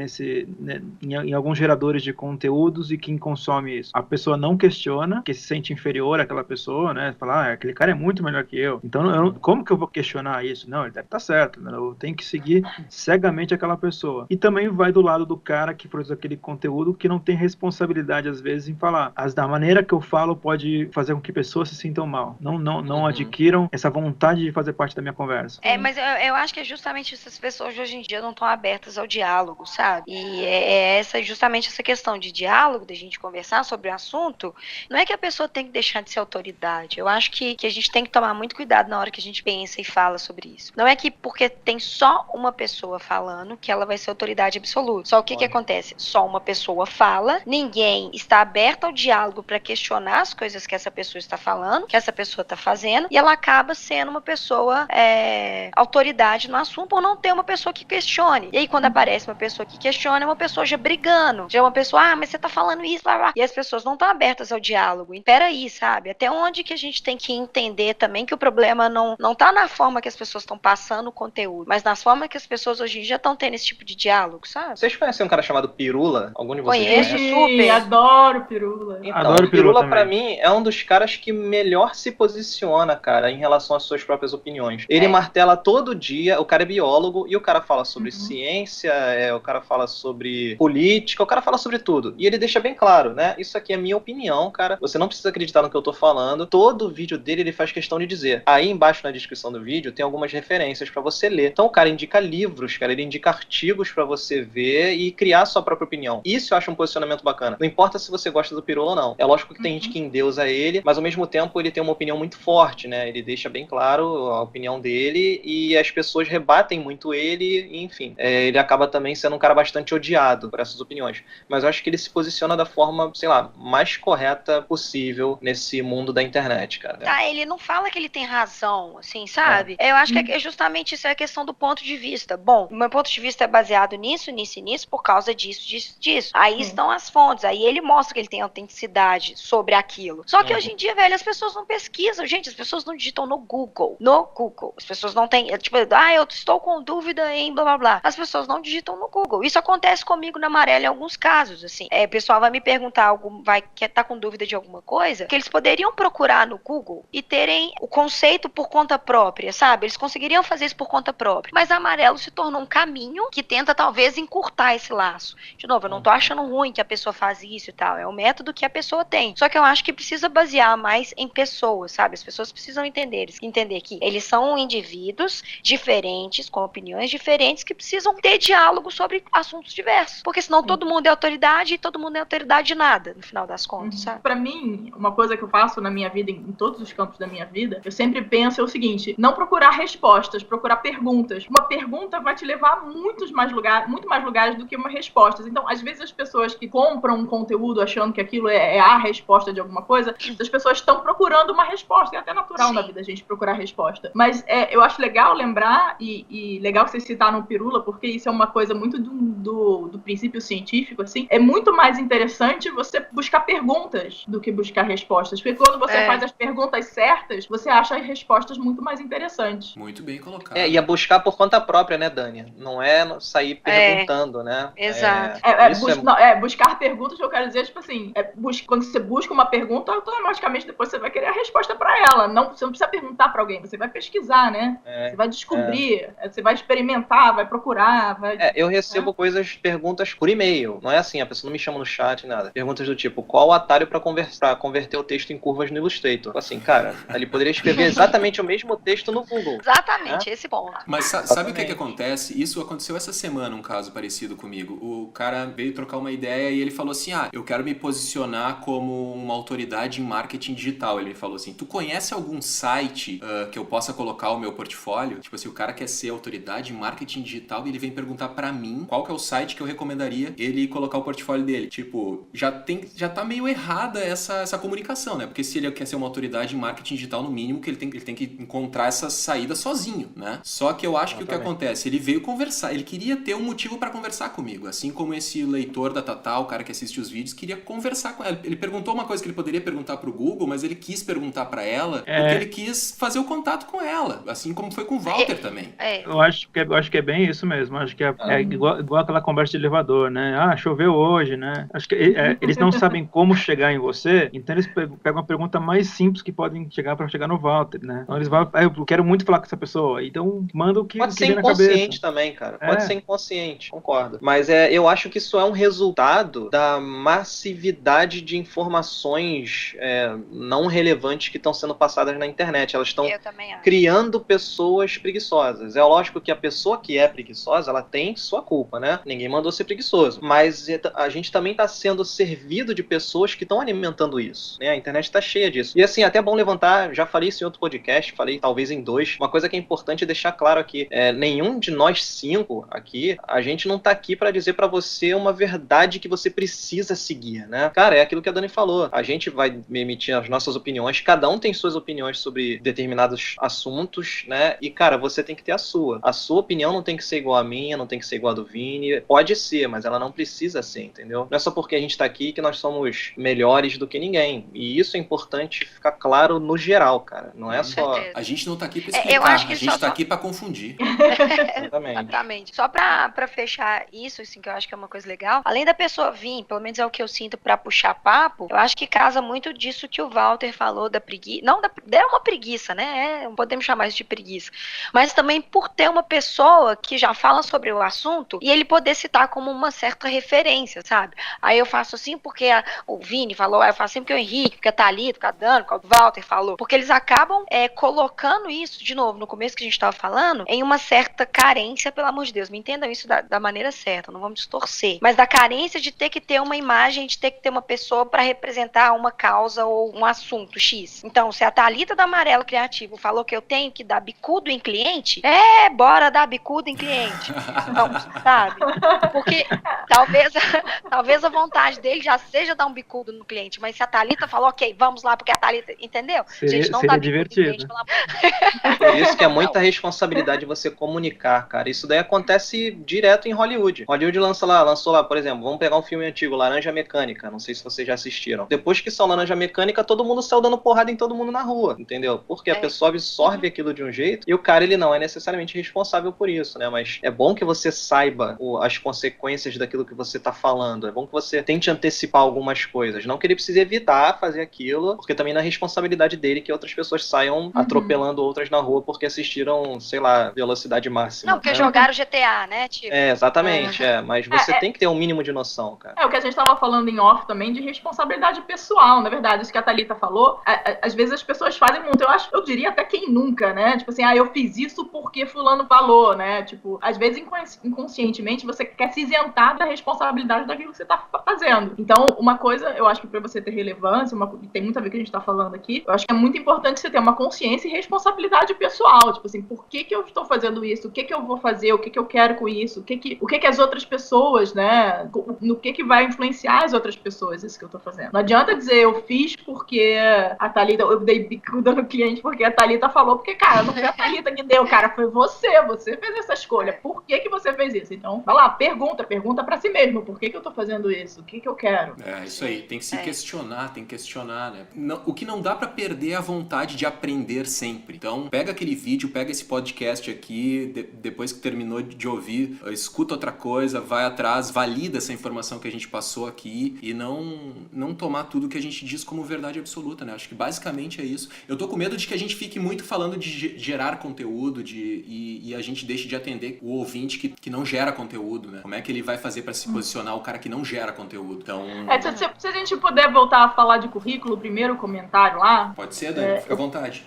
em alguns geradores de conteúdos e quem consome isso. A pessoa não questiona, que se sente inferior àquela pessoa, né? Fala, aquele cara é muito melhor que eu. Então, como que eu vou questionar isso? Não, ele deve estar certo, né? Eu tenho que seguir cegamente aquela pessoa. E também vai do lado do cara que produz aquele conteúdo que não tem responsabilidade, às vezes, em falar. Da maneira que eu falo pode fazer com que pessoas se sintam mal. Não adquiram essa vontade de fazer parte da minha conversa. Mas eu acho que é justamente essas pessoas de hoje em dia não estão abertas ao diálogo, sabe? E é justamente essa questão de diálogo, de a gente conversar sobre o assunto. Não é que a pessoa tem que deixar de ser autoridade. Eu acho que a gente tem que tomar muito cuidado na hora que a gente pensa e fala sobre isso. Não é que porque tem só uma pessoa falando que ela vai ser autoridade absoluta. Só o que acontece? Só uma pessoa fala, ninguém está aberto ao diálogo para questionar as coisas que essa pessoa está falando, que essa pessoa está fazendo, e ela acaba sendo uma pessoa autoridade no assunto por não ter uma pessoa que questione. E aí quando aparece uma pessoa que questiona, é uma pessoa já brigando. Já é uma pessoa, mas você tá falando isso, blá, blá. E as pessoas não estão abertas ao diálogo. E peraí, sabe? Até onde que a gente tem que entender também que o problema não tá na forma que as pessoas estão passando o conteúdo, mas na forma que as pessoas hoje em dia estão tendo esse tipo de diálogo, sabe? Vocês conhecem um cara chamado Pirula? Algum de vocês Conheço, conhece? super. Adoro Pirula. Então, Adoro o Pirula também. pra mim é um dos caras que melhor se posiciona, cara, em relação às suas próprias opiniões. Ele martela todo dia, o cara é biólogo e o cara fala sobre ciência, o cara fala sobre política, o cara fala sobre tudo. E ele deixa bem claro, né? Isso aqui é minha opinião, cara. Você não precisa acreditar no que eu tô falando. Todo vídeo dele ele faz questão de dizer. Aí embaixo na descrição do vídeo tem algumas referências pra você ler. Então o cara indica livros, cara, ele indica artigos pra você ver e criar sua própria opinião. Isso eu acho um posicionamento bacana. Não importa se você gosta do Pirula ou não. É lógico que tem gente que endeusa ele, mas ao mesmo tempo ele tem uma opinião muito forte, né? Ele deixa bem claro a opinião dele e as pessoas rebatem muito ele, e, enfim. Ele acaba também sendo um cara bastante odiado por essas opiniões. Mas eu acho que ele se posiciona da forma, sei lá, lá, mais correta possível nesse mundo da internet, cara. Tá, ele não fala que ele tem razão, assim, sabe? Eu acho que é justamente isso, é a questão do ponto de vista. Bom, o meu ponto de vista é baseado nisso, nisso e nisso, por causa disso, disso, disso. Aí estão as fontes, aí ele mostra que ele tem autenticidade sobre aquilo. Só que hoje em dia, velho, as pessoas não pesquisam, gente, as pessoas não digitam no Google. No Google. As pessoas não têm, tipo, eu estou com dúvida em blá blá blá. As pessoas não digitam no Google. Isso acontece comigo na Amarela em alguns casos, assim. O pessoal vai me perguntar, quer estar com dúvida de alguma coisa, que eles poderiam procurar no Google e terem o conceito por conta própria, sabe? Eles conseguiriam fazer isso por conta própria. Mas a Amarelo se tornou um caminho que tenta, talvez, encurtar esse laço. De novo, eu não tô achando ruim que a pessoa faz isso e tal. É o método que a pessoa tem. Só que eu acho que precisa basear mais em pessoas, sabe? As pessoas precisam entender que eles são indivíduos diferentes, com opiniões diferentes, que precisam ter diálogo sobre assuntos diversos. Porque senão todo mundo é autoridade e todo mundo é autoridade de nada, no final das contas, sabe? Pra mim, uma coisa que eu faço na minha vida, em todos os campos da minha vida, eu sempre penso o seguinte: não procurar respostas, procurar perguntas. Uma pergunta vai te levar a muito mais lugares do que uma resposta. Então, às vezes as pessoas que compram um conteúdo achando que aquilo é a resposta de alguma coisa, as pessoas estão procurando uma resposta. É até natural na vida a gente procurar resposta. Mas eu acho legal lembrar, e legal que vocês citaram o Pirula, porque isso é uma coisa muito do princípio científico, assim. É muito mais interessante você buscar perguntas do que buscar respostas. Porque quando você faz as perguntas certas, você acha as respostas muito mais interessantes. Muito bem colocado. E é buscar por conta própria, né, Dani? Não é sair perguntando, né? Exato. Buscar perguntas, eu quero dizer, tipo assim, quando você busca uma pergunta, automaticamente depois você vai querer a resposta pra ela. Você não precisa perguntar pra alguém, você vai pesquisar, né? Você vai descobrir, você vai experimentar, vai procurar, eu recebo perguntas por e-mail. Não é assim, a pessoa não me chama no chat, nada. Perguntas do tipo, qual o atalho pra converter o texto em curvas no Illustrator? Assim, cara, ele poderia escrever exatamente o mesmo texto no Google. Exatamente, esse ponto. Mas sabe o que acontece? Isso aconteceu essa semana, um caso parecido comigo. O cara veio trocar uma ideia e ele falou assim, eu quero me posicionar como uma autoridade em marketing digital. Ele falou assim, tu conhece algum site que eu possa colocar o meu portfólio? Tipo assim, o cara quer ser autoridade em marketing digital e ele vem perguntar pra mim qual que é o site que eu recomendaria ele colocar o portfólio dele. Tipo, já tá meio errada essa comunicação, né? Porque se ele quer ser uma autoridade em marketing digital, no mínimo, que ele tem que encontrar essa saída sozinho, né? Só que eu acho que o que acontece, ele veio conversar, ele queria ter um motivo pra conversar comigo, assim como esse leitor da Tatá, o cara que assiste os vídeos, queria conversar com ela. Ele perguntou uma coisa que ele poderia perguntar pro Google, mas ele quis perguntar pra ela porque ele quis fazer o contato com ela, assim como foi com o Walter também. Eu acho que é bem isso mesmo. Acho que é igual aquela conversa de elevador, né? Choveu hoje, né? Acho que eles não sabem como chegar em você, então eles pegam a pergunta mais simples que podem chegar para chegar no Walter, né? Então eles vão, eu quero muito falar com essa pessoa, então manda o que pode ser vem na cabeça. Inconsciente também, cara. Pode ser inconsciente, concordo. Mas eu acho que isso é um resultado da massividade de informações não relevantes que estão sendo passadas na internet. Elas estão criando pessoas preguiçosas. É lógico que a pessoa que é preguiçosa, ela tem sua culpa, né? Ninguém mandou ser preguiçoso. Mas a gente também está sendo servido de pessoas que estão alimentando isso, né? A internet está cheia disso. E assim, até é bom levantar, já falei isso em outro podcast, falei talvez em 2, uma coisa que é importante deixar claro aqui, nenhum de nós 5 aqui, a gente não tá aqui para dizer para você uma verdade que você precisa seguir, né? Cara, é aquilo que a Dani falou. A gente vai emitir as nossas opiniões, cada um tem suas opiniões sobre determinados assuntos, né? E, cara, você tem que ter a sua. A sua opinião não tem que ser igual a minha, não tem que ser igual a do Vini. Pode ser, mas ela não precisa ser, entendeu? Não é só porque a gente tá aqui que nós somos melhores do que ninguém. E isso é importante ficar claro no geral, cara. Não é só... A gente não tá aqui pra explicar, a gente tá aqui pra confundir. Exatamente. Só pra fechar isso, assim, que eu acho que é uma coisa legal, além da pessoa vir, pelo menos é o que eu sinto pra puxar papo, eu acho que casa muito disso que o Walter falou da preguiça. Não, é uma preguiça, né? Podemos chamar isso de preguiça. Mas também por ter uma pessoa que já fala sobre o assunto e ele poder citar como uma certa referência, sabe? Aí eu faço assim porque o Vini falou, aí eu faço assim porque o Henrique, porque a Thalita, porque a Dani, porque o Walter falou. Porque eles acabam colocando isso, de novo, no começo que a gente estava falando, em uma certa carência, pelo amor de Deus, me entendam isso da maneira certa, não vamos distorcer, mas da carência de ter que ter uma imagem, de ter que ter uma pessoa para representar uma causa ou um assunto X. Então, se a Thalita do Amarelo Criativo falou que eu tenho que dar bicudo em cliente, bora dar bicudo em cliente. Então, sabe? Porque talvez a vontade dele já seja dar um bicudo no cliente, mas se a Thalita falou, ok, vamos lá, porque a Thalita, entendeu? Seria Gente, não seria dá bicudo no cliente, divertido. pelo amor. Por isso que é muita responsabilidade você comunicar, cara. Isso daí acontece direto em Hollywood. Hollywood lançou lá, por exemplo, vamos pegar um filme antigo, Laranja Mecânica. Não sei se vocês já assistiram. Depois que saiu Laranja Mecânica, todo mundo saiu dando porrada em todo mundo na rua, entendeu? Porque a pessoa absorve aquilo de um jeito e o cara, ele não é necessariamente responsável por isso, né? Mas é bom que você saiba as consequências daquilo que você tá falando. É bom que você tente antecipar algumas coisas. Não que ele precise evitar fazer aquilo, porque também não é responsabilidade dele que outras pessoas saiam atropelando outras na rua porque assistiram, sei lá, velocidade máxima. Não, porque né? jogaram GTA, né? Tipo. Exatamente, mas você tem que ter um mínimo de noção, cara. É o que a gente tava falando em off também de responsabilidade pessoal, na verdade, isso que a Thalita falou, às vezes as pessoas fazem muito, eu diria até quem nunca, né? Tipo assim, eu fiz isso porque fulano falou, né? Tipo, às vezes inconscientemente você quer se isentar da responsabilidade daquilo que você tá fazendo. Então, uma coisa, eu acho que pra você ter relevância, tem muito a ver com o que a gente tá falando aqui, eu acho que é muito importante você ter uma consciência e responsabilidade pessoal, tipo assim, por que eu estou fazendo isso? O que eu vou fazer? O que eu quero com isso? O que as outras pessoas, né? No que vai influenciar as outras pessoas isso que eu tô fazendo. Não adianta dizer eu fiz porque a Thalita, eu dei bicuda no cliente porque a Thalita falou, porque, cara, não foi a Thalita que deu, cara, foi você fez essa escolha. Por que você fez isso? Então, vai lá, pergunta pra si mesmo, por que eu tô fazendo isso? O que eu quero? É, isso aí, tem que se questionar, né? O que não dá pra perder é a vontade de aprender sempre. Então, pega aquele vídeo, pega esse podcast aqui, depois que terminou de ouvir, escuta outra coisa, vai atrás, valida essa informação que a gente passou aqui e não tomar tudo que a gente diz como verdade absoluta, né? Acho que basicamente é isso. Eu tô com medo de que a gente fique muito falando de gerar conteúdo e a gente deixe de atender o ouvinte que não gera conteúdo, né? Como é que ele vai fazer pra se posicionar o cara que não gera conteúdo? Então... Se a gente puder voltar a falar de currículo, o primeiro comentário lá... Pode ser, Dani? Fica à vontade.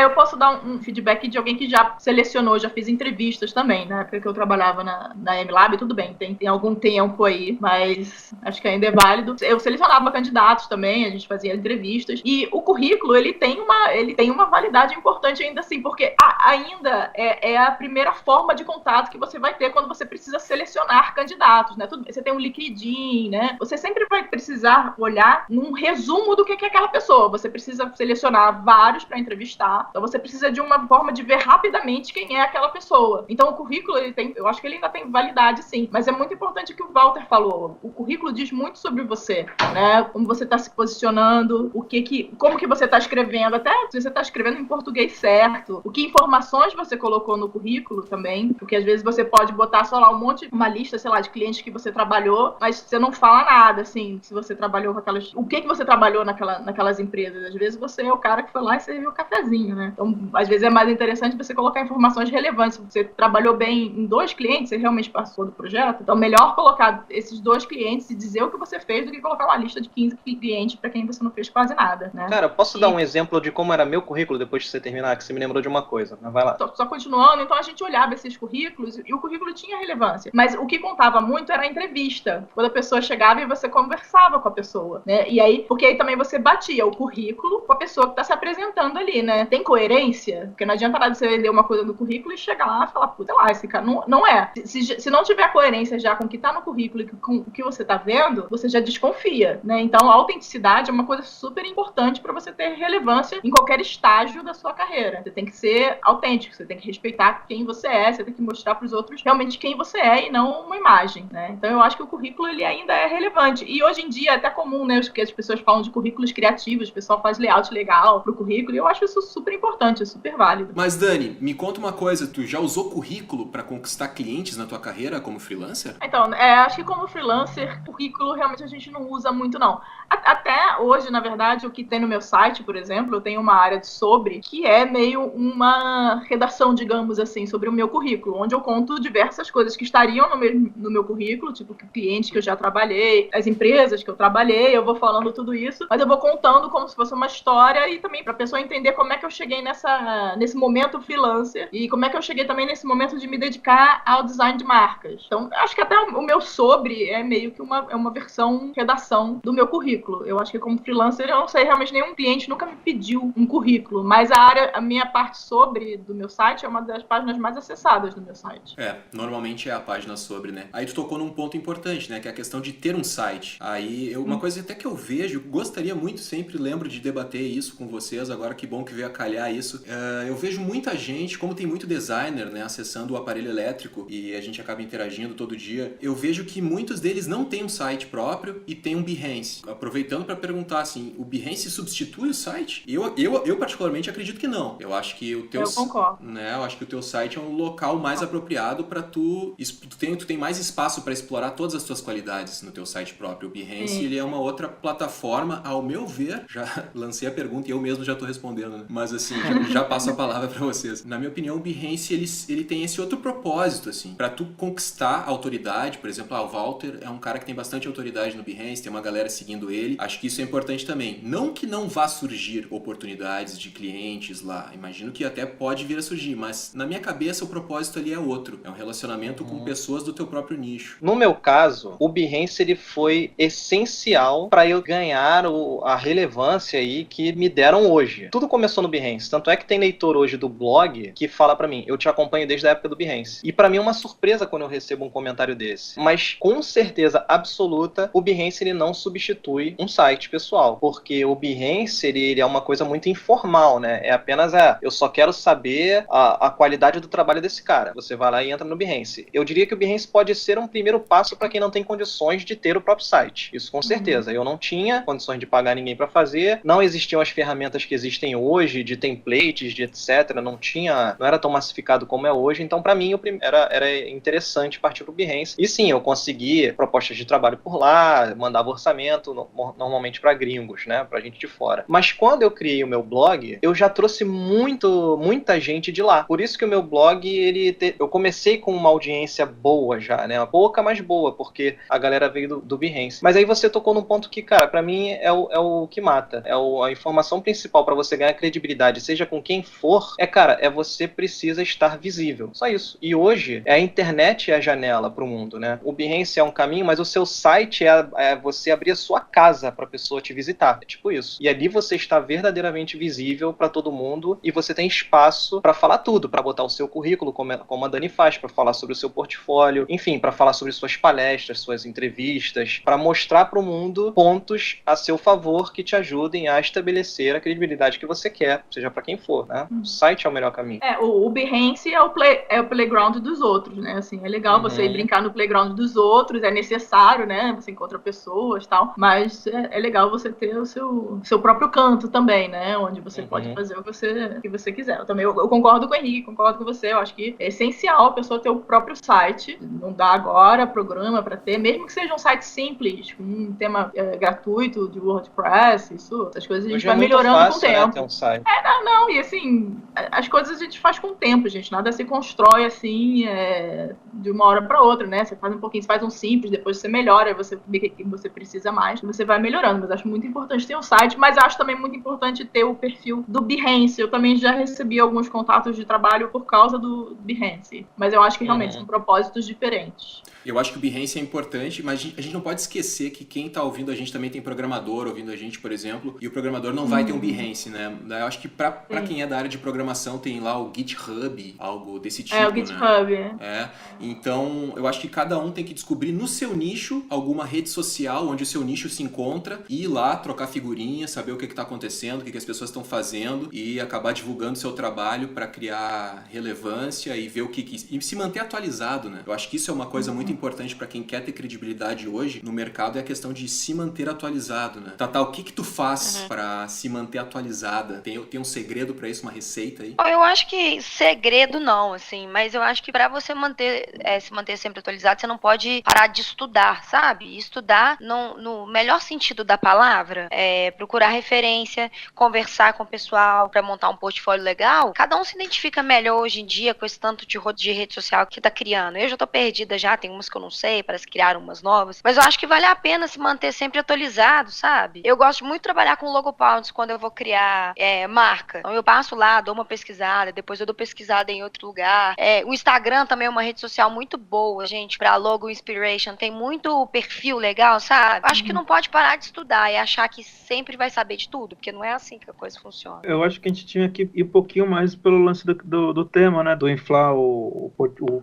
Eu posso dar um feedback de alguém que já selecionou, já fiz entrevistas também, né? Porque eu trabalhava na MLab, tudo bem, tem algum tempo aí, mas acho que ainda é válido. Eu selecionava candidatos também, a gente fazia entrevistas, e o currículo, ele tem uma validade importante ainda assim, porque ainda é a primeira forma de contato que você vai ter quando você precisa selecionar candidatos, né? Você tem um LinkedIn, né? Você sempre vai precisar olhar num resumo do que é aquela pessoa. Você precisa selecionar vários para entrevistar, então você precisa de uma forma de ver rapidamente quem é aquela pessoa. Então o currículo, eu acho que ele ainda tem validade sim, mas é muito importante o que o Walter falou. O currículo diz muito sobre você, né? Como você está se posicionando, como que você está escrevendo, até se você está escrevendo em português certo, que informações você colocou no currículo também, porque às vezes você pode botar só lá uma lista, sei lá, de clientes que você trabalhou, mas você não fala nada, assim, se você trabalhou com aquelas... O que você trabalhou naquelas empresas? Às vezes você é o cara que foi lá e serviu o cafezinho, né? Então, às vezes é mais interessante você colocar informações relevantes. Se você trabalhou bem em 2 clientes, você realmente passou do projeto, então melhor colocar esses 2 clientes e dizer o que você fez do que colocar uma lista de 15 clientes para quem você não fez quase nada, né? Cara, posso dar um exemplo de como era meu currículo depois de você terminar, que você me lembrou de uma coisa, mas vai lá. Só continuando, então a gente olhava esses currículos e o currículo tinha relevância, mas o que contava muito era a entrevista, quando a pessoa chegava e você conversava com a pessoa, né? E aí, porque aí também você batia o currículo com a pessoa que tá se apresentando ali, né? Tem coerência? Porque não adianta nada você ler uma coisa no currículo e chegar lá e falar, puta lá, esse cara não é. Se não tiver coerência já com o que tá no currículo e com o que você tá vendo, você já desconfia, né? Então a autenticidade é uma coisa super importante para você ter relevância em qualquer estágio da sua carreira. Você tem que ser autêntico, você tem que respeitar quem você é, você tem que mostrar para os outros realmente quem você é e não uma imagem, né? Então eu acho que o currículo ele ainda é relevante. E hoje em dia é até comum, né, que as pessoas falam de currículos criativos, o pessoal faz layout legal pro currículo, e eu acho isso super importante, é super válido. Mas Dani, me conta uma coisa, tu já usou currículo para conquistar clientes na tua carreira como freelancer? Então, acho que como freelancer, currículo realmente a gente não usa muito, não. Até hoje, na verdade, o que tem no meu site, por exemplo, eu tenho uma área de sobre, que é meio uma redação, digamos assim, sobre o meu currículo, onde eu conto diversas coisas que estariam no meu currículo, tipo clientes que eu já trabalhei, as empresas que eu trabalhei, eu vou falando tudo isso, mas eu vou contando como se fosse uma história e também para a pessoa entender como é que eu cheguei nesse momento freelancer e como é que eu cheguei também nesse momento de me dedicar ao design de marcas. Então, acho que até o meu sobre é meio que uma versão redação do meu currículo. Eu acho que como freelancer, eu não sei, realmente nenhum cliente nunca me pediu um currículo, mas a minha parte sobre do meu site é uma das páginas mais acessadas do meu site. Normalmente é a página sobre, né? Aí tu tocou num ponto importante, né? Que é a questão de ter um site. Aí, uma coisa até que eu vejo, gostaria muito, sempre lembro de debater isso com vocês, agora que bom que veio a calhar isso. Eu vejo muita gente, como tem muito designer, né, acessando o aparelho elétrico e a gente acaba interagindo todo dia, eu vejo que muitos deles não têm um site próprio e tem um Behance. Aproveitando para perguntar assim, o Behance substitui o site? Eu particularmente acredito que não. Eu acho que o teu... Eu concordo. Né, eu acho que o teu site é um local mais apropriado para tu tem mais espaço para explorar todas as tuas qualidades no teu site próprio. O Behance, ele é uma outra plataforma, ao meu ver, já lancei a pergunta e eu mesmo já tô respondendo, né? Mas assim, já passo a palavra para vocês. Na minha opinião, o Behance, ele tem esse outro propósito, assim, para tu conquistar autoridade. Por exemplo, o Walter é um cara que tem bastante autoridade no Behance, tem uma galera seguindo ele. Acho que isso é importante também. Não que não vá surgir oportunidades de clientes lá. Imagino que até pode vir a surgir, mas na minha cabeça o propósito ali é outro. É um relacionamento com pessoas do teu próprio nicho. No meu caso, o Behance ele foi essencial para eu ganhar a relevância aí que me deram hoje. Tudo começou no Behance. Tanto é que tem leitor hoje do blog que fala para mim, eu te acompanho desde a época do Behance. E para mim é uma surpresa quando eu recebo um comentário desse. Mas com certeza absoluta, o Behance ele não substitui um site pessoal. Porque o Behance ele é uma coisa muito informal, né? É apenas eu só quero saber a qualidade do trabalho desse cara. Você vai lá e entra no Behance. Eu diria que o Behance pode ser um primeiro passo para quem não tem condições de ter o próprio site. Isso com certeza. Eu não tinha condições de pagar ninguém para fazer. Não existiam as ferramentas que existem hoje, de templates, de etc. Não era tão massificado como é hoje. Então, para mim, era interessante partir pro Behance. E sim, eu consegui propostas de trabalho por lá, mandava orçamento, normalmente para gringos, né? Pra gente de fora. Mas quando eu criei o meu blog, eu já trouxe muita gente de lá. Por isso que o meu blog, eu comecei com uma audiência boa já, né? Pouca, mas boa, porque a galera veio do Behance. Mas aí você tocou num ponto que, cara, pra mim é o que mata. A informação principal pra você ganhar credibilidade, seja com quem for, você precisa estar visível. Só isso. E hoje, a internet é a janela pro mundo, né? O Behance é um caminho, mas o seu site é você abrir a sua casa pra pessoa te visitar. É tipo isso. E ali você está verdadeiramente visível pra todo mundo e você tem espaço pra falar tudo, pra botar o seu currículo, como a Dani faz, pra falar sobre o seu portfólio, enfim, pra falar sobre suas palestras, suas entrevistas, pra mostrar pro mundo pontos a seu favor que te ajudem a estabelecer a credibilidade que você quer, seja pra quem for, né? O site é o melhor caminho. O Behance é o playground dos outros, né? Assim, é legal você ir brincar no playground dos outros, é necessário, né? Você encontra pessoas e tal, mas é legal você ter o seu próprio canto também, né? Onde você pode fazer o que você quiser. Eu concordo com o Henrique, concordo com você, eu acho que é essencial a pessoa ter o próprio site, não dá agora programa para ter, mesmo que seja um site simples, com um tema gratuito de WordPress, essas coisas a gente vai melhorando com o tempo. Né, ter um site. E assim, as coisas a gente faz com o tempo, gente, nada se constrói assim, de uma hora para outra, né? Você faz um pouquinho, você faz um simples, depois você melhora, você vê que você precisa mais, você vai melhorando, mas acho muito importante ter um site, mas acho também muito importante ter o perfil do Behance. Eu também já recebi alguns contatos de trabalho por causa do Behance, mas eu acho que realmente são propósitos diferentes. Eu acho que o Behance é importante, mas a gente não pode esquecer que quem está ouvindo a gente também tem programador ouvindo a gente, por exemplo, e o programador não vai ter um Behance, né? Eu acho que para quem é da área de programação tem lá o GitHub, algo desse tipo, o GitHub, né? Então, eu acho que cada um tem que descobrir no seu nicho alguma rede social onde o seu nicho se encontra e ir lá trocar figurinhas, saber o que está acontecendo, o que as pessoas estão fazendo e acabar divulgando seu trabalho para criar relevância e ver e se manter atualizado, né? Eu acho que isso é uma coisa muito importante para quem quer ter credibilidade hoje no mercado, é a questão de se manter atualizado, né? Tata, o que tu faz para se manter atualizada? Tem um segredo para isso, uma receita aí? Eu acho que segredo não, assim, mas eu acho que para você se manter sempre atualizado, você não pode parar de estudar, sabe? E estudar no melhor sentido da palavra, procurar referência, conversar com o pessoal para montar um portfólio legal. Cada um se identifica melhor hoje em dia com esse tanto de rede social que tá criando. Eu já tô perdida já, tem umas que eu não sei, parece que criaram umas novas, mas eu acho que vale a pena se manter sempre atualizado, sabe? Eu gosto muito de trabalhar com logo pounds quando eu vou criar marca. Então eu passo lá, dou uma pesquisada, depois eu dou pesquisada em outro lugar. O Instagram também é uma rede social muito boa, gente, pra logo inspiration. Tem muito perfil legal, sabe? Acho que não pode parar de estudar e achar que sempre vai saber de tudo, porque não é assim que a coisa funciona. Eu acho que a gente tinha que ir um pouquinho mais pelo lance do tema, né? Do inflar o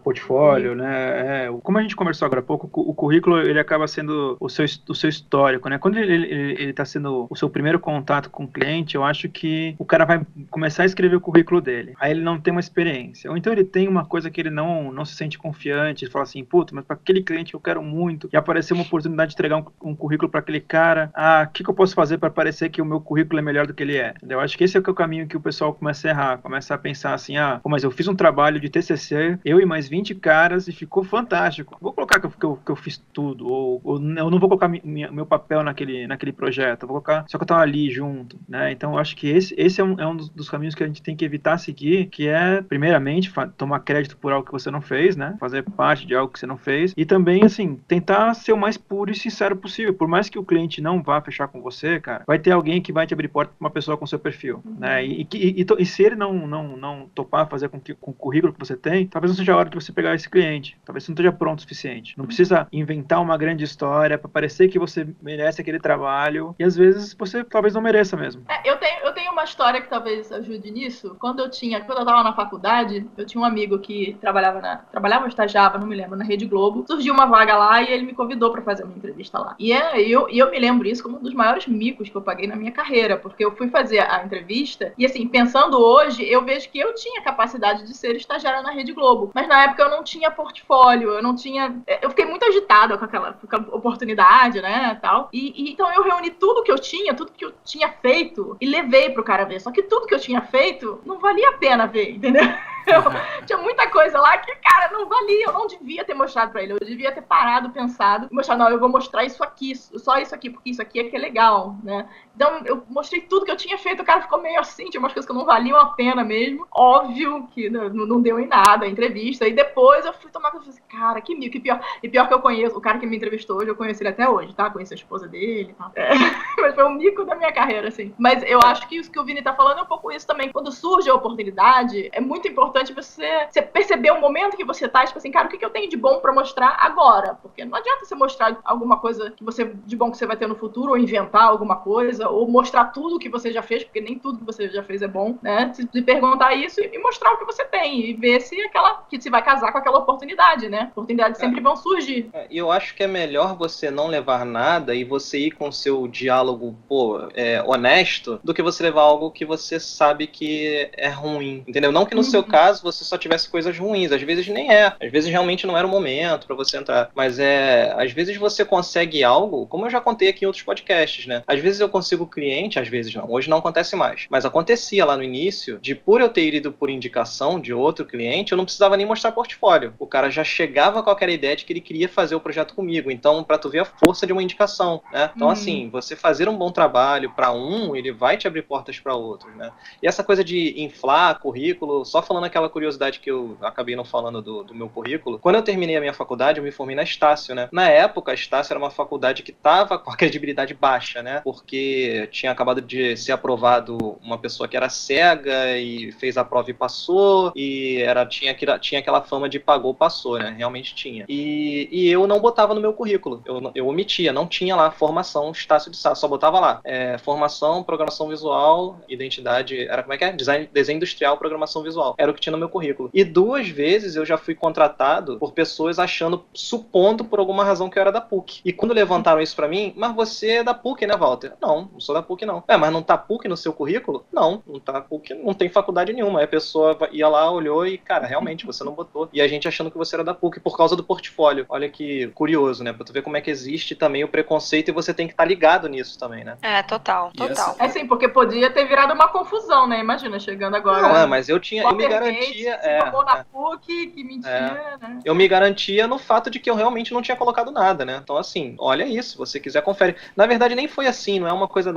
portfólio, né? Como a gente conversou agora há pouco, o currículo ele acaba acaba sendo o seu histórico, né? Quando ele tá sendo o seu primeiro contato com o cliente, eu acho que o cara vai começar a escrever o currículo dele. Aí ele não tem uma experiência. Ou então ele tem uma coisa que ele não se sente confiante, ele fala assim, puta, mas para aquele cliente que eu quero muito, e aparecer uma oportunidade de entregar um currículo para aquele cara, o que eu posso fazer para parecer que o meu currículo é melhor do que ele é? Eu acho que esse é o caminho que o pessoal começa a errar, começa a pensar assim, mas eu fiz um trabalho de TCC, eu e mais 20 caras, e ficou fantástico. Vou colocar que eu fiz tudo, ou eu não vou colocar meu papel naquele projeto, eu vou colocar só que eu tava ali junto, né? Então eu acho que esse é um dos caminhos que a gente tem que evitar seguir, que é, primeiramente, tomar crédito por algo que você não fez, né? Fazer parte de algo que você não fez, e também, assim, tentar ser o mais puro e sincero possível. Por mais que o cliente não vá fechar com você, cara, vai ter alguém que vai te abrir porta pra uma pessoa com seu perfil, né? E se ele não topar fazer com o currículo que você tem, talvez não seja a hora de você pegar esse cliente. Talvez você não esteja pronto o suficiente. Não precisa inventar uma grande história para parecer que você merece aquele trabalho. E às vezes você talvez não mereça mesmo. Eu tenho uma história que talvez ajude nisso. Quando eu tava na faculdade, eu tinha um amigo que trabalhava ou estagiava, não me lembro, na Rede Globo. Surgiu uma vaga lá e ele me convidou para fazer uma entrevista lá. E eu me lembro isso como um dos maiores micos que eu paguei na minha carreira, porque eu fui fazer a entrevista e, assim, pensando hoje, eu vejo que eu tinha capacidade de ser estagiária na Rede Globo. Mas na época eu não tinha portfólio, eu fiquei muito agitada com aquela oportunidade, né, tal. E então eu reuni tudo que eu tinha feito e levei pro cara ver. Só que tudo que eu tinha feito não valia a pena ver, entendeu? Tinha muita coisa lá que, cara, não valia. Eu não devia ter mostrado pra ele. Eu devia ter parado, pensado e mostrar, não, eu vou mostrar isso aqui, só isso aqui, porque isso aqui é que é legal, né? Então eu mostrei tudo que eu tinha feito. O cara ficou meio assim, tinha umas coisas que não valiam a pena mesmo. Óbvio que não deu em nada a entrevista. E depois eu fui tomar conta e falei, cara, que mico, que pior. E pior que eu conheço, o cara que me entrevistou hoje, eu conheço ele até hoje, tá? Conheço a esposa dele e tal. Mas foi um mico da minha carreira, assim. Mas eu acho que isso que o Vini tá falando é um pouco isso também. Quando surge a oportunidade, é muito importante você perceber o momento que você tá, tipo assim, cara, o que eu tenho de bom pra mostrar agora? Porque não adianta você mostrar alguma coisa de bom que você vai ter no futuro, ou inventar alguma coisa, ou mostrar tudo que você já fez, porque nem tudo que você já fez é bom, né? Se perguntar isso e mostrar o que você tem, e ver se vai casar com aquela oportunidade, né? Oportunidades sempre vão surgir. E eu acho que é melhor você não levar nada e você ir com o seu diálogo, honesto, do que você levar algo que você sabe que é ruim, entendeu? Não que no seu caso você só tivesse coisas ruins, às vezes nem às vezes realmente não era o momento pra você entrar, mas às vezes você consegue algo, como eu já contei aqui em outros podcasts, né? Às vezes eu consigo cliente, às vezes não, hoje não acontece mais, mas acontecia lá no início, por eu ter ido por indicação de outro cliente, eu não precisava nem mostrar portfólio, o cara já chegava com aquela ideia de que ele queria fazer o projeto comigo, então pra tu ver a força de uma indicação, né? Então assim, você fazer um bom trabalho pra ele vai te abrir portas pra outro, né? E essa coisa de inflar currículo, só falando aquela curiosidade que eu acabei não falando do meu currículo, quando eu terminei a minha faculdade, eu me formei na Estácio, né? Na época, a Estácio era uma faculdade que tava com a credibilidade baixa, né? Porque tinha acabado de ser aprovado uma pessoa que era cega e fez a prova e passou, e tinha aquela fama de pagou, passou, né? Realmente tinha. E eu não botava no meu currículo, eu omitia, não tinha lá formação Estácio de Sá, só botava lá formação, programação visual, identidade, era como é que é? Desenho industrial, programação visual. Era o que tinha no meu currículo. E 2 vezes eu já fui contratado por pessoas supondo por alguma razão que eu era da PUC. E quando levantaram isso pra mim, mas você é da PUC, né, Walter? Não sou da PUC não. Mas não tá PUC no seu currículo? Não tá PUC, não tem faculdade nenhuma. Aí a pessoa ia lá, olhou e, cara, realmente, você não botou. E a gente achando que você era da PUC por causa do portfólio. Olha que curioso, né? Pra tu ver como é que existe também o preconceito e você tem que estar ligado nisso também, né? Total. É sim, porque podia ter virado uma confusão, né? Imagina, chegando agora. Não, mas eu me garantia. Na PUC, que mentira, né? Eu me garantia no fato de que eu realmente não tinha colocado nada, né? Então, assim, olha isso, se você quiser, confere. Na verdade, nem foi assim, não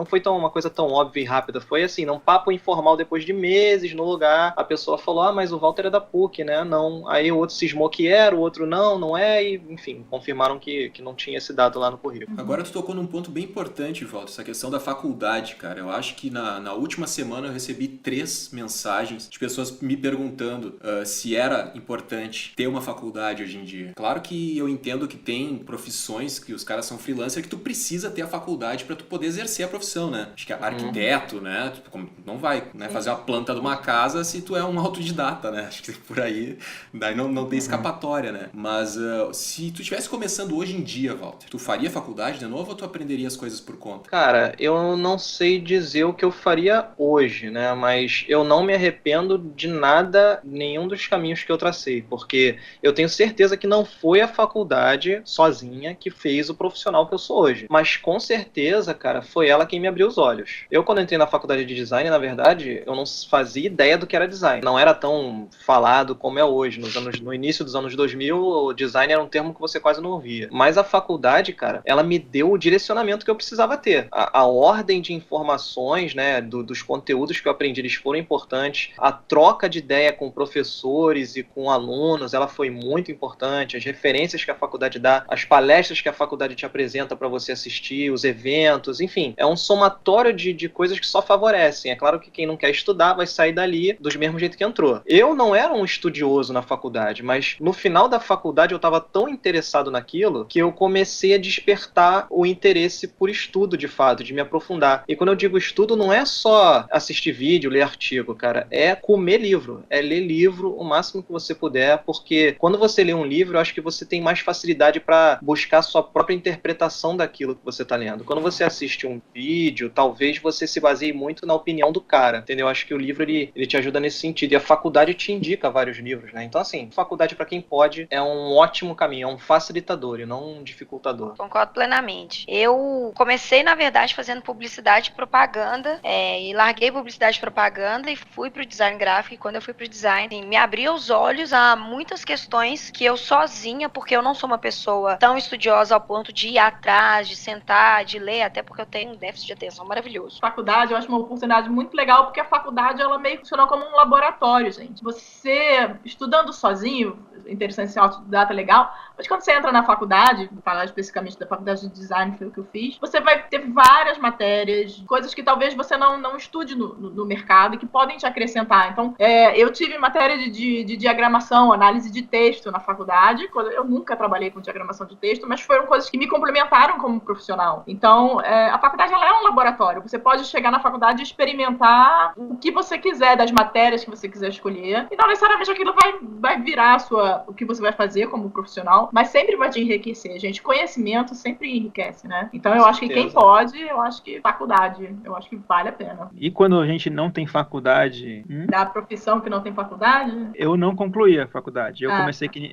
foi uma coisa tão óbvia e rápida. Foi assim, num papo informal, depois de meses no lugar, a pessoa falou, mas o Walter é da PUC, né? Não. Aí o outro cismou que era, o outro não é, e, enfim, confirmaram que não tinha esse dado lá no currículo. Agora tu tocou num ponto bem importante, Walter, essa questão da faculdade, cara. Eu acho que na última semana eu recebi 3 mensagens de pessoas me perguntando perguntando se era importante ter uma faculdade hoje em dia. Claro que eu entendo que tem profissões que os caras são freelancer que tu precisa ter a faculdade para tu poder exercer a profissão, né? Acho que arquiteto, né? Tu não vai, né, fazer a planta de uma casa se tu é um autodidata, né? Acho que por aí daí não tem escapatória, né? Mas se tu estivesse começando hoje em dia, Walter, tu faria faculdade de novo ou tu aprenderia as coisas por conta? Cara, eu não sei dizer o que eu faria hoje, né? Mas eu não me arrependo de nada, nenhum dos caminhos que eu tracei, porque eu tenho certeza que não foi a faculdade sozinha que fez o profissional que eu sou hoje. Mas com certeza, cara, foi ela quem me abriu os olhos. Eu, quando entrei na faculdade de design, na verdade, eu não fazia ideia do que era design. Não era tão falado como é hoje. No início dos anos 2000, o design era um termo que você quase não ouvia. Mas a faculdade, cara, ela me deu o direcionamento que eu precisava ter. A ordem de informações, né, dos conteúdos que eu aprendi, eles foram importantes. A troca de ideia com professores e com alunos, ela foi muito importante. As referências que a faculdade dá, as palestras que a faculdade te apresenta para você assistir, os eventos, enfim, é um somatório de coisas que só favorecem. É claro que quem não quer estudar vai sair dali do mesmo jeito que entrou. Eu não era um estudioso na faculdade, mas no final da faculdade eu estava tão interessado naquilo que eu comecei a despertar o interesse por estudo, de fato, de me aprofundar. E quando eu digo estudo, não é só assistir vídeo, ler artigo, cara, é comer livro, é ler livro o máximo que você puder, porque quando você lê um livro, eu acho que você tem mais facilidade para buscar a sua própria interpretação daquilo que você está lendo. Quando você assiste um vídeo, talvez você se baseie muito na opinião do cara, entendeu? Eu acho que o livro, ele te ajuda nesse sentido, e a faculdade te indica vários livros, né? Então, assim, faculdade para quem pode é um ótimo caminho, é um facilitador e não um dificultador. Concordo plenamente. Eu comecei, na verdade, fazendo publicidade e propaganda, e larguei publicidade e propaganda e fui pro design gráfico. E quando eu fui pro design, assim, me abriu os olhos a muitas questões que eu sozinha, porque eu não sou uma pessoa tão estudiosa ao ponto de ir atrás, de sentar, de ler, até porque eu tenho um déficit de atenção maravilhoso. Faculdade, eu acho uma oportunidade muito legal, porque a faculdade, ela meio que funcionou como um laboratório, gente. Você, estudando sozinho, interessante ser autodidata, legal, mas quando você entra na faculdade, vou falar especificamente da faculdade de design, foi o que eu fiz, você vai ter várias matérias, coisas que talvez você não estude no mercado e que podem te acrescentar. Então, eu tive matéria de diagramação, análise de texto na faculdade. Eu nunca trabalhei com diagramação de texto, mas foram coisas que me complementaram como profissional. Então, a faculdade, ela é um laboratório. Você pode chegar na faculdade e experimentar o que você quiser, das matérias que você quiser escolher. E não necessariamente aquilo vai virar o que você vai fazer como profissional, mas sempre vai te enriquecer, gente. Conhecimento sempre enriquece, né? Então, eu acho que quem pode, eu acho que faculdade, eu acho que vale a pena. E quando a gente não tem faculdade... Da profissão que não tem faculdade? Eu não concluí a faculdade. Eu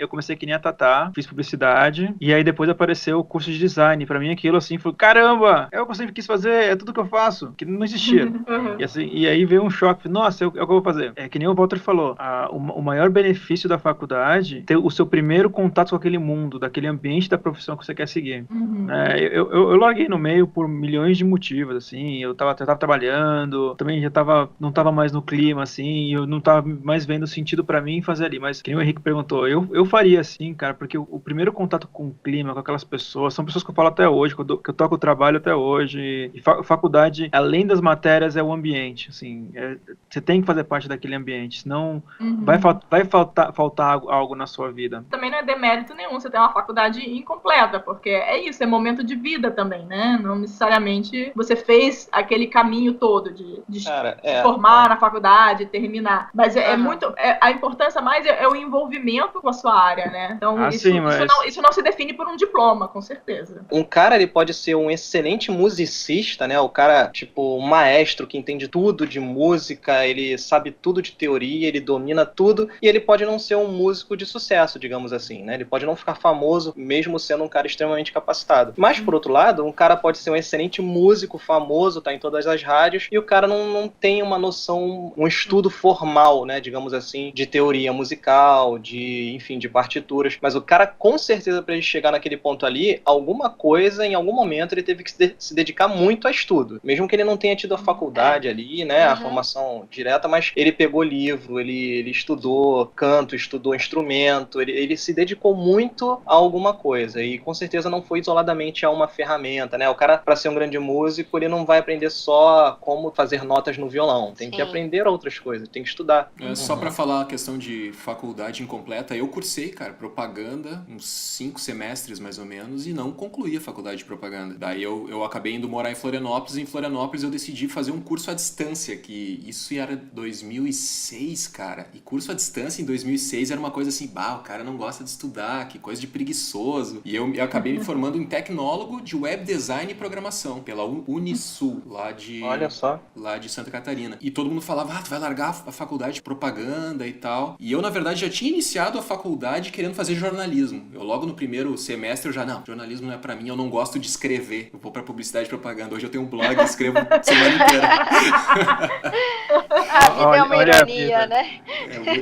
comecei que nem a Tatá, fiz publicidade, e aí depois apareceu o curso de design. Pra mim aquilo assim, foi, caramba, é o que eu sempre quis fazer, é tudo que eu faço, que não existia. Uhum. E aí veio um choque, nossa, é o que eu vou fazer. É que nem o Walter falou, o maior benefício da faculdade é ter o seu primeiro contato com aquele mundo, daquele ambiente da profissão que você quer seguir. Uhum. Eu larguei no meio por milhões de motivos, assim, eu tava trabalhando, também não tava mais no clima, assim, eu não tava mais vendo sentido pra mim fazer ali, mas que nem o Henrique perguntou, eu faria assim, cara, porque o primeiro contato com o clima, com aquelas pessoas, são pessoas que eu falo até hoje, que eu toco o trabalho até hoje, e faculdade, além das matérias, é o ambiente, assim, você tem que fazer parte daquele ambiente, senão vai faltar algo na sua vida. Também não é demérito nenhum você ter uma faculdade incompleta, porque é isso, é momento de vida também, né? Não necessariamente você fez aquele caminho todo de se formar na faculdade, terminar, mas muito, a importância mais é o envolvimento com a sua área, né? Então isso não se define por um diploma, com certeza. Um cara, ele pode ser um excelente musicista, né? O cara, tipo, um maestro que entende tudo de música, ele sabe tudo de teoria, ele domina tudo, e ele pode não ser um músico de sucesso, digamos assim, né? Ele pode não ficar famoso, mesmo sendo um cara extremamente capacitado. Mas, por outro lado, um cara pode ser um excelente músico, famoso, tá em todas as rádios, e o cara não tem uma noção, um estudo formal, né? Digamos assim, de teoria musical, de partituras. Mas o cara, com certeza, para ele chegar naquele ponto ali, alguma coisa, em algum momento, ele teve que se dedicar muito a estudo. Mesmo que ele não tenha tido a faculdade ali, né? A formação direta, mas ele pegou livro, ele estudou canto, estudou instrumento, ele se dedicou muito a alguma coisa. E com certeza não foi isoladamente a uma ferramenta, né? O cara, para ser um grande músico, ele não vai aprender só como fazer notas no violão. Tem que aprender outras coisas, tem que estudar. Só pra falar a questão de faculdade incompleta, eu cursei, cara, propaganda, uns 5 semestres mais ou menos, e não concluí a faculdade de propaganda. Daí eu acabei indo morar em Florianópolis, e em Florianópolis eu decidi fazer um curso à distância, que isso era 2006, cara. E curso à distância em 2006 era uma coisa assim, o cara não gosta de estudar, que coisa de preguiçoso. E eu acabei me formando em tecnólogo de web design e programação, pela Unisul, Olha só. lá de Santa Catarina. E todo mundo falava, tu vai largar a faculdade de propaganda e tal. E eu, na verdade, já tinha iniciado a faculdade querendo fazer jornalismo. Eu logo no primeiro semestre, jornalismo não é pra mim, eu não gosto de escrever. Eu vou pra publicidade e propaganda. Hoje eu tenho um blog e escrevo semana inteira. A vida é uma ironia, né?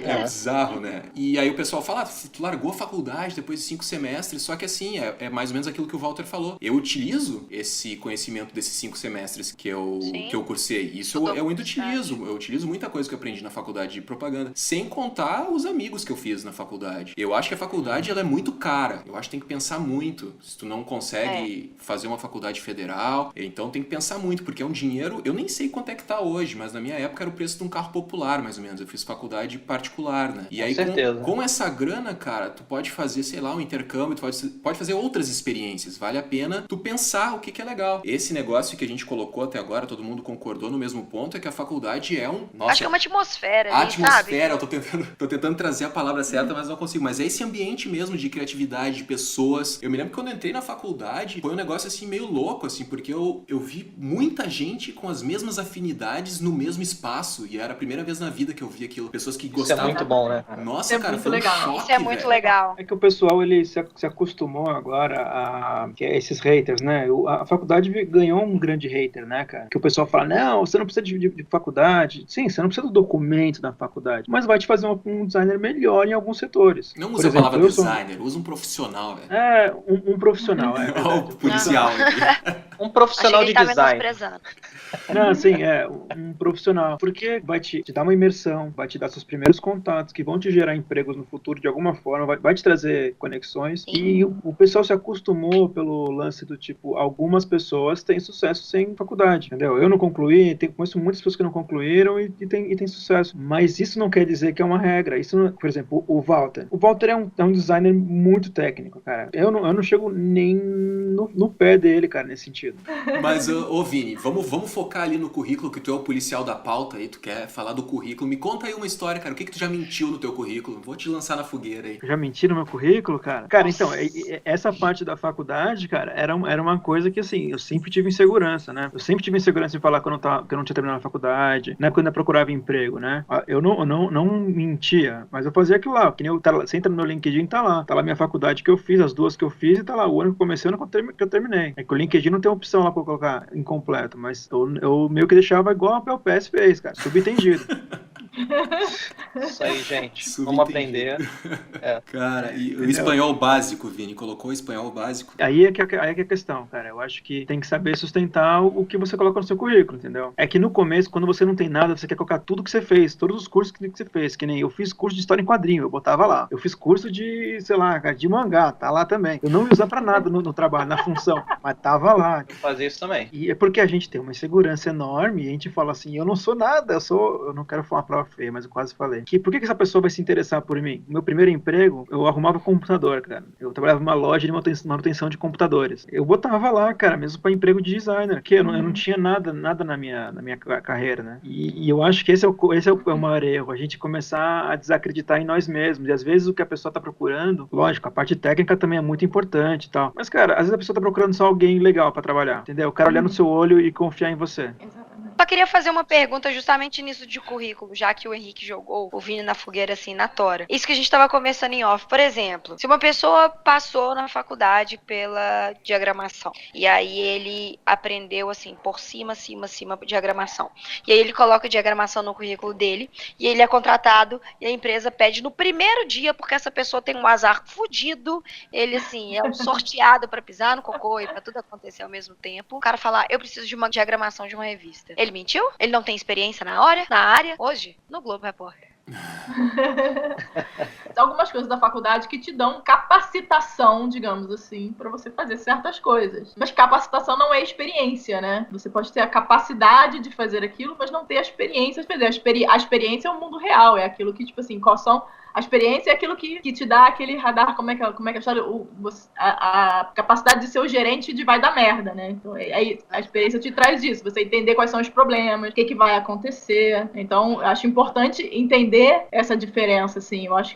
É bizarro, né? E aí o pessoal fala, tu largou a faculdade depois de 5 semestres, só que assim, é mais ou menos aquilo que o Walter falou. Eu utilizo esse conhecimento desses 5 semestres que eu cursei. Isso eu ainda utilizo. Eu utilizo muita coisa que eu aprendi na faculdade de propaganda. Sem contar os amigos que eu fiz na faculdade. Eu acho que a faculdade ela é muito cara. Eu acho que tem que pensar muito. Se tu não consegue fazer uma faculdade federal, então tem que pensar muito, porque é um dinheiro, eu nem sei quanto é que tá hoje, mas na minha época era o preço de um carro popular, mais ou menos. Eu fiz faculdade particular, né? E aí com essa grana, cara, tu pode fazer, sei lá, um intercâmbio, tu pode fazer outras experiências. Vale a pena tu pensar o que é legal. Esse negócio que a gente colocou até agora, todo mundo concordou no mesmo ponto, é que a faculdade é acho que é uma atmosfera. A atmosfera, sabe? Eu tô tentando trazer a palavra certa, mas não consigo. Mas é esse ambiente mesmo de criatividade, de pessoas. Eu me lembro que quando eu entrei na faculdade, foi um negócio assim meio louco, assim, porque eu vi muita gente com as mesmas afinidades no mesmo espaço. E era a primeira vez na vida que eu vi aquilo. Pessoas que gostavam. Isso é muito bom, né? Nossa, cara, muito foi legal. um choque, Isso é muito velho. legal. É que o pessoal ele se acostumou agora a esses haters, né? A faculdade ganhou um grande hater, né, cara? Que o pessoal fala, não, você não precisa de faculdade. Sim, você não precisa do documento da faculdade, mas vai te fazer um designer melhor em alguns setores. Não usa a palavra designer, usa um profissional, velho. Um profissional, é verdade. Olha o policial aqui. Um profissional de design. Não, assim, um profissional. Porque vai te dar uma imersão, vai te dar seus primeiros contatos, que vão te gerar empregos no futuro de alguma forma, vai te trazer conexões. Sim. E o pessoal se acostumou pelo lance do tipo, algumas pessoas têm sucesso sem faculdade, entendeu? Eu não concluí, conheço muitas pessoas que não concluíram e tem sucesso. Mas isso não quer dizer que é uma regra. Isso não, por exemplo, o Walter. O Walter é um designer muito técnico, cara. Eu não chego nem no pé dele, cara, nesse sentido. Mas, ô Vini, vamos focar ali no currículo, que tu é o policial da pauta aí, tu quer falar do currículo. Me conta aí uma história, cara. O que tu já mentiu no teu currículo? Vou te lançar na fogueira aí. Eu já menti no meu currículo, cara? Cara, então, essa parte da faculdade, cara, era uma coisa que, assim, eu sempre tive insegurança, né? Eu sempre tive insegurança em falar que eu não tinha terminado a faculdade, né? Quando eu procurava emprego, né? Eu não mentia, mas eu fazia aquilo lá, que nem você entra no meu LinkedIn, tá lá minha faculdade que eu fiz, as 2 que eu fiz, e tá lá o ano que eu comecei, o ano que eu terminei. É que o LinkedIn não tem opção lá pra eu colocar incompleto, mas eu meio que deixava igual a PLPS fez, cara, subentendido. Isso aí, gente. Vamos aprender. Cara, e o espanhol básico, Vini, colocou o espanhol básico. Aí é que é a questão, cara. Eu acho que tem que saber sustentar o que você coloca no seu currículo, entendeu? É que no começo, quando você não tem nada, você quer colocar tudo que você fez, todos os cursos que você fez. Que nem eu fiz curso de história em quadrinho, eu botava lá. Eu fiz curso de, sei lá, de mangá, tá lá também. Eu não ia usar pra nada no trabalho, na função, mas tava lá. Eu fazia isso também. E é porque a gente tem uma insegurança enorme e a gente fala assim, eu não sou nada, eu não quero falar uma palavra feia, mas eu quase falei. Por que essa pessoa vai se interessar por mim? Meu primeiro emprego, eu arrumava computador, cara. Eu trabalhava numa loja de manutenção de computadores. Eu botava lá, cara, mesmo para emprego de designer, que eu não tinha nada na minha carreira, né? E eu acho que esse é o maior erro, a gente começar a desacreditar em nós mesmos. E às vezes o que a pessoa tá procurando, lógico, a parte técnica também é muito importante e tal. Mas, cara, às vezes a pessoa tá procurando só alguém legal para trabalhar, entendeu? O cara olhar no seu olho e confiar em você. Exatamente. Só queria fazer uma pergunta justamente nisso de currículo, já que o Henrique jogou o Vini na fogueira assim, na tora. Isso que a gente tava conversando em off. Por exemplo, se uma pessoa passou na faculdade pela diagramação, e aí ele aprendeu assim, por cima, diagramação. E aí ele coloca a diagramação no currículo dele, e ele é contratado, e a empresa pede no primeiro dia, porque essa pessoa tem um azar fudido, ele assim, é um sorteado pra pisar no cocô e pra tudo acontecer ao mesmo tempo. O cara fala, eu preciso de uma diagramação de uma revista. Ele mentiu? Ele não tem experiência na área? Hoje? No Globo Repórter. algumas coisas da faculdade que te dão capacitação, digamos assim, para você fazer certas coisas. Mas capacitação não é experiência, né? Você pode ter a capacidade de fazer aquilo, mas não ter a experiência de fazer. A experiência é o mundo real, é aquilo que, tipo assim, qual são... A experiência é aquilo que te dá aquele radar, como é que a história, a capacidade de ser o gerente de vai dar merda, né? Então, a experiência te traz isso, você entender quais são os problemas, o que vai acontecer. Então, eu acho importante entender essa diferença, assim. Eu acho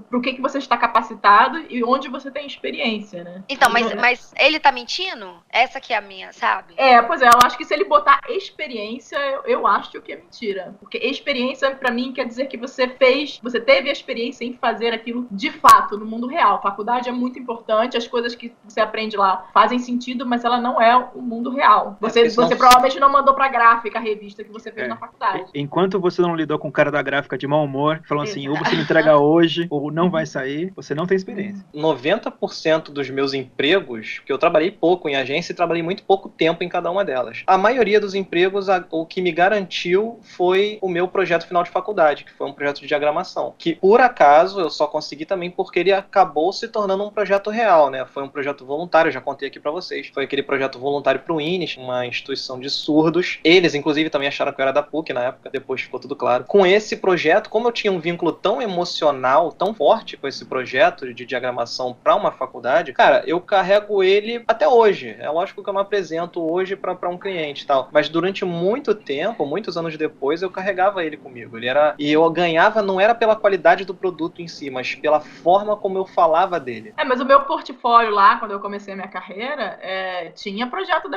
pro que você está capacitado e onde você tem experiência, né? Então, mas ele tá mentindo? Essa que é a minha, sabe? Pois é, eu acho que se ele botar experiência, eu acho que é mentira. Porque experiência, pra mim, quer dizer que você teve a experiência em fazer aquilo de fato, no mundo real. Faculdade é muito importante, as coisas que você aprende lá fazem sentido, mas ela não é o mundo real. Você provavelmente não mandou pra gráfica a revista que você fez na faculdade. Enquanto você não lidou com o cara da gráfica de mau humor, falando assim, ou você me entrega hoje, ou não vai sair, você não tem experiência. 90% dos meus empregos, porque eu trabalhei pouco em agência e trabalhei muito pouco tempo em cada uma delas. A maioria dos empregos, o que me garantiu foi o meu projeto final de faculdade, que foi um projeto de diagramação, que por acaso eu só consegui também porque ele acabou se tornando um projeto real, né? Foi um projeto voluntário, eu já contei aqui pra vocês. Foi aquele projeto voluntário pro INES, uma instituição de surdos. Eles, inclusive, também acharam que eu era da PUC na época, depois ficou tudo claro. Com esse projeto, como eu tinha um vínculo tão emocional, tão forte com esse projeto de diagramação pra uma faculdade, cara, eu carrego ele até hoje. É lógico que eu não apresento hoje pra um cliente e tal, mas durante muito tempo, muitos anos depois, eu carregava ele comigo. E eu ganhava, não era pela qualidade do produto em si, mas pela forma como eu falava dele. Mas o meu portfólio lá, quando eu comecei a minha carreira, tinha projeto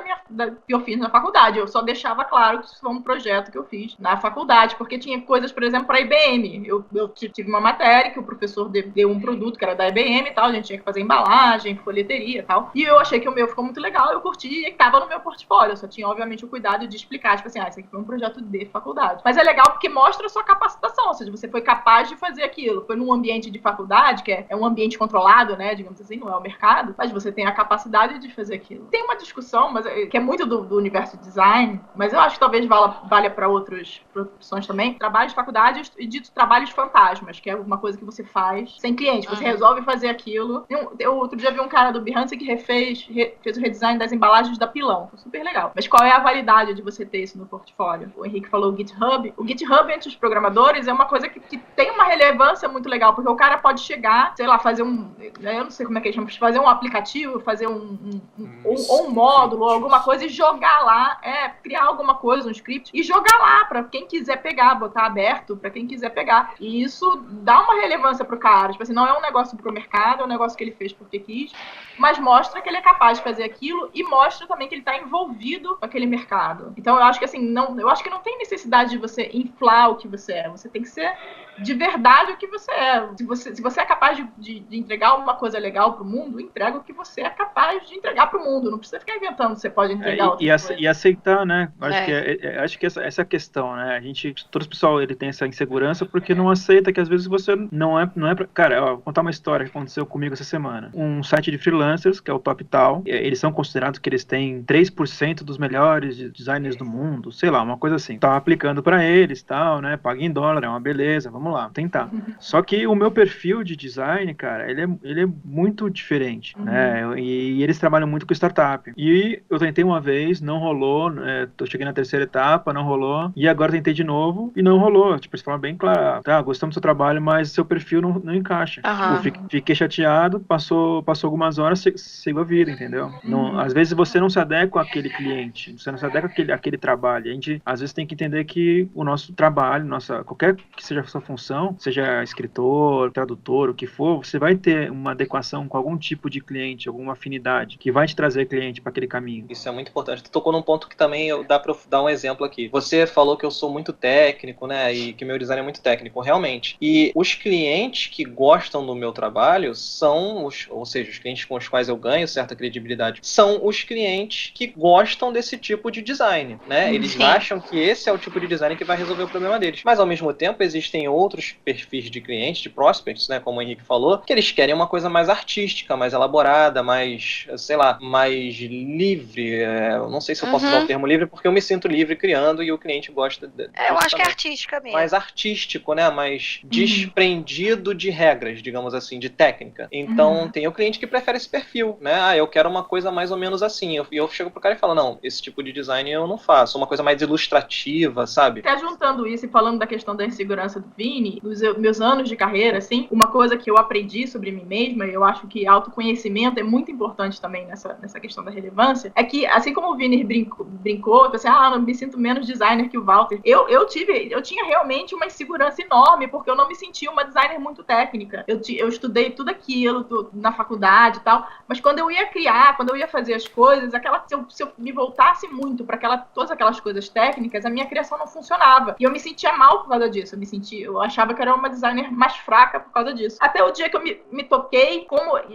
que eu fiz na faculdade. Eu só deixava claro que isso foi um projeto que eu fiz na faculdade, porque tinha coisas, por exemplo, para a IBM. Eu tive uma matéria que o professor deu um produto que era da IBM e tal, a gente tinha que fazer embalagem, folheteria e tal. E eu achei que o meu ficou muito legal, eu curti e estava no meu portfólio. Eu só tinha, obviamente, o cuidado de explicar, tipo assim, isso aqui foi um projeto de faculdade. Mas é legal porque mostra a sua capacitação, ou seja, você foi capaz de fazer aquilo. Foi num ambiente de faculdade, que é um ambiente controlado, né, digamos assim, não é o mercado, mas você tem a capacidade de fazer aquilo. Tem uma discussão, mas que é muito do universo design, mas eu acho que talvez valha para outras profissões também, trabalhos de faculdade e ditos trabalhos fantasmas, que é uma coisa que você faz sem cliente, você resolve fazer aquilo. Eu outro dia vi um cara do Behance que fez o redesign das embalagens da Pilão, foi super legal. Mas qual é a validade de você ter isso no portfólio? O Henrique falou o GitHub. O GitHub entre os programadores é uma coisa que tem uma relevância muito legal, porque o cara pode chegar, sei lá, fazer eu não sei como é que eles chamam, fazer um aplicativo, fazer ou um módulo, ou alguma coisa e jogar lá, criar alguma coisa, um script, e jogar lá pra quem quiser pegar, botar aberto pra quem quiser pegar. E isso dá uma relevância pro cara, tipo assim, não é um negócio pro mercado, é um negócio que ele fez porque quis, mas mostra que ele é capaz de fazer aquilo e mostra também que ele tá envolvido com aquele mercado. Então eu acho que assim, eu acho que não tem necessidade de você inflar o que você é, você tem que ser de verdade o que você é. Se você é capaz de entregar uma coisa legal pro mundo, entrega o que você é capaz de entregar pro mundo. Não precisa ficar inventando que você pode entregar outra coisa. E aceitar, né? Acho que essa questão, né? Todo o pessoal ele tem essa insegurança porque não aceita que às vezes você não é pra... Cara, vou contar uma história que aconteceu comigo essa semana. Um site de freelancers, que é o TopTal, eles são considerados que eles têm 3% dos melhores designers do mundo, sei lá, uma coisa assim. Tava aplicando pra eles, tal, né? Paga em dólar, é uma beleza, vamos lá, tentar. Só que o meu perfil de design, cara, ele é muito diferente, né? E eles trabalham muito com startup. E eu tentei uma vez, não rolou, cheguei na terceira etapa, não rolou, e agora tentei de novo e não rolou. Tipo, eles falam bem claro, tá, gostamos do seu trabalho, mas seu perfil não encaixa. Fiquei chateado, passou algumas horas, sigo a vida, entendeu? Não, às vezes você não se adequa àquele cliente, você não se adequa àquele trabalho. A gente, às vezes, tem que entender que o nosso trabalho, qualquer que seja a sua função, seja escritor, tradutor, o que for, você vai ter uma adequação com algum tipo de cliente, alguma afinidade, que vai te trazer cliente para aquele caminho. Isso é muito importante. Tu tocou num ponto que também dá pra dar um exemplo aqui. Você falou que eu sou muito técnico, né, e que meu design é muito técnico, realmente. E os clientes que gostam do meu trabalho são ou seja, os clientes com os quais eu ganho certa credibilidade, são os clientes que gostam desse tipo de design, né? Eles acham que esse é o tipo de design que vai resolver o problema deles. Mas, ao mesmo tempo, existem outros alguns perfis de clientes, de prospects, né, como o Henrique falou, que eles querem uma coisa mais artística, mais elaborada, mais, sei lá, mais livre. Eu não sei se eu posso usar o termo livre, porque eu me sinto livre criando e o cliente gosta eu acho que é artística mesmo. Mais artístico, né, mais desprendido de regras, digamos assim, de técnica. Então, tem o cliente que prefere esse perfil, né, eu quero uma coisa mais ou menos assim. E eu chego pro cara e falo, não, esse tipo de design eu não faço, uma coisa mais ilustrativa, sabe? Até juntando isso e falando da questão da insegurança do Vini, nos meus anos de carreira, assim, uma coisa que eu aprendi sobre mim mesma, e eu acho que autoconhecimento é muito importante também nessa questão da relevância, é que, assim como o Vini brincou, assim, eu me sinto menos designer que o Walter, eu tinha realmente uma insegurança enorme, porque eu não me sentia uma designer muito técnica. Eu estudei tudo aquilo na faculdade e tal, mas quando eu ia criar, quando eu ia fazer as coisas, se eu me voltasse muito para todas aquelas coisas técnicas, a minha criação não funcionava. E eu me sentia mal por causa disso. Eu achava que era uma designer mais fraca por causa disso. Até o dia que eu me toquei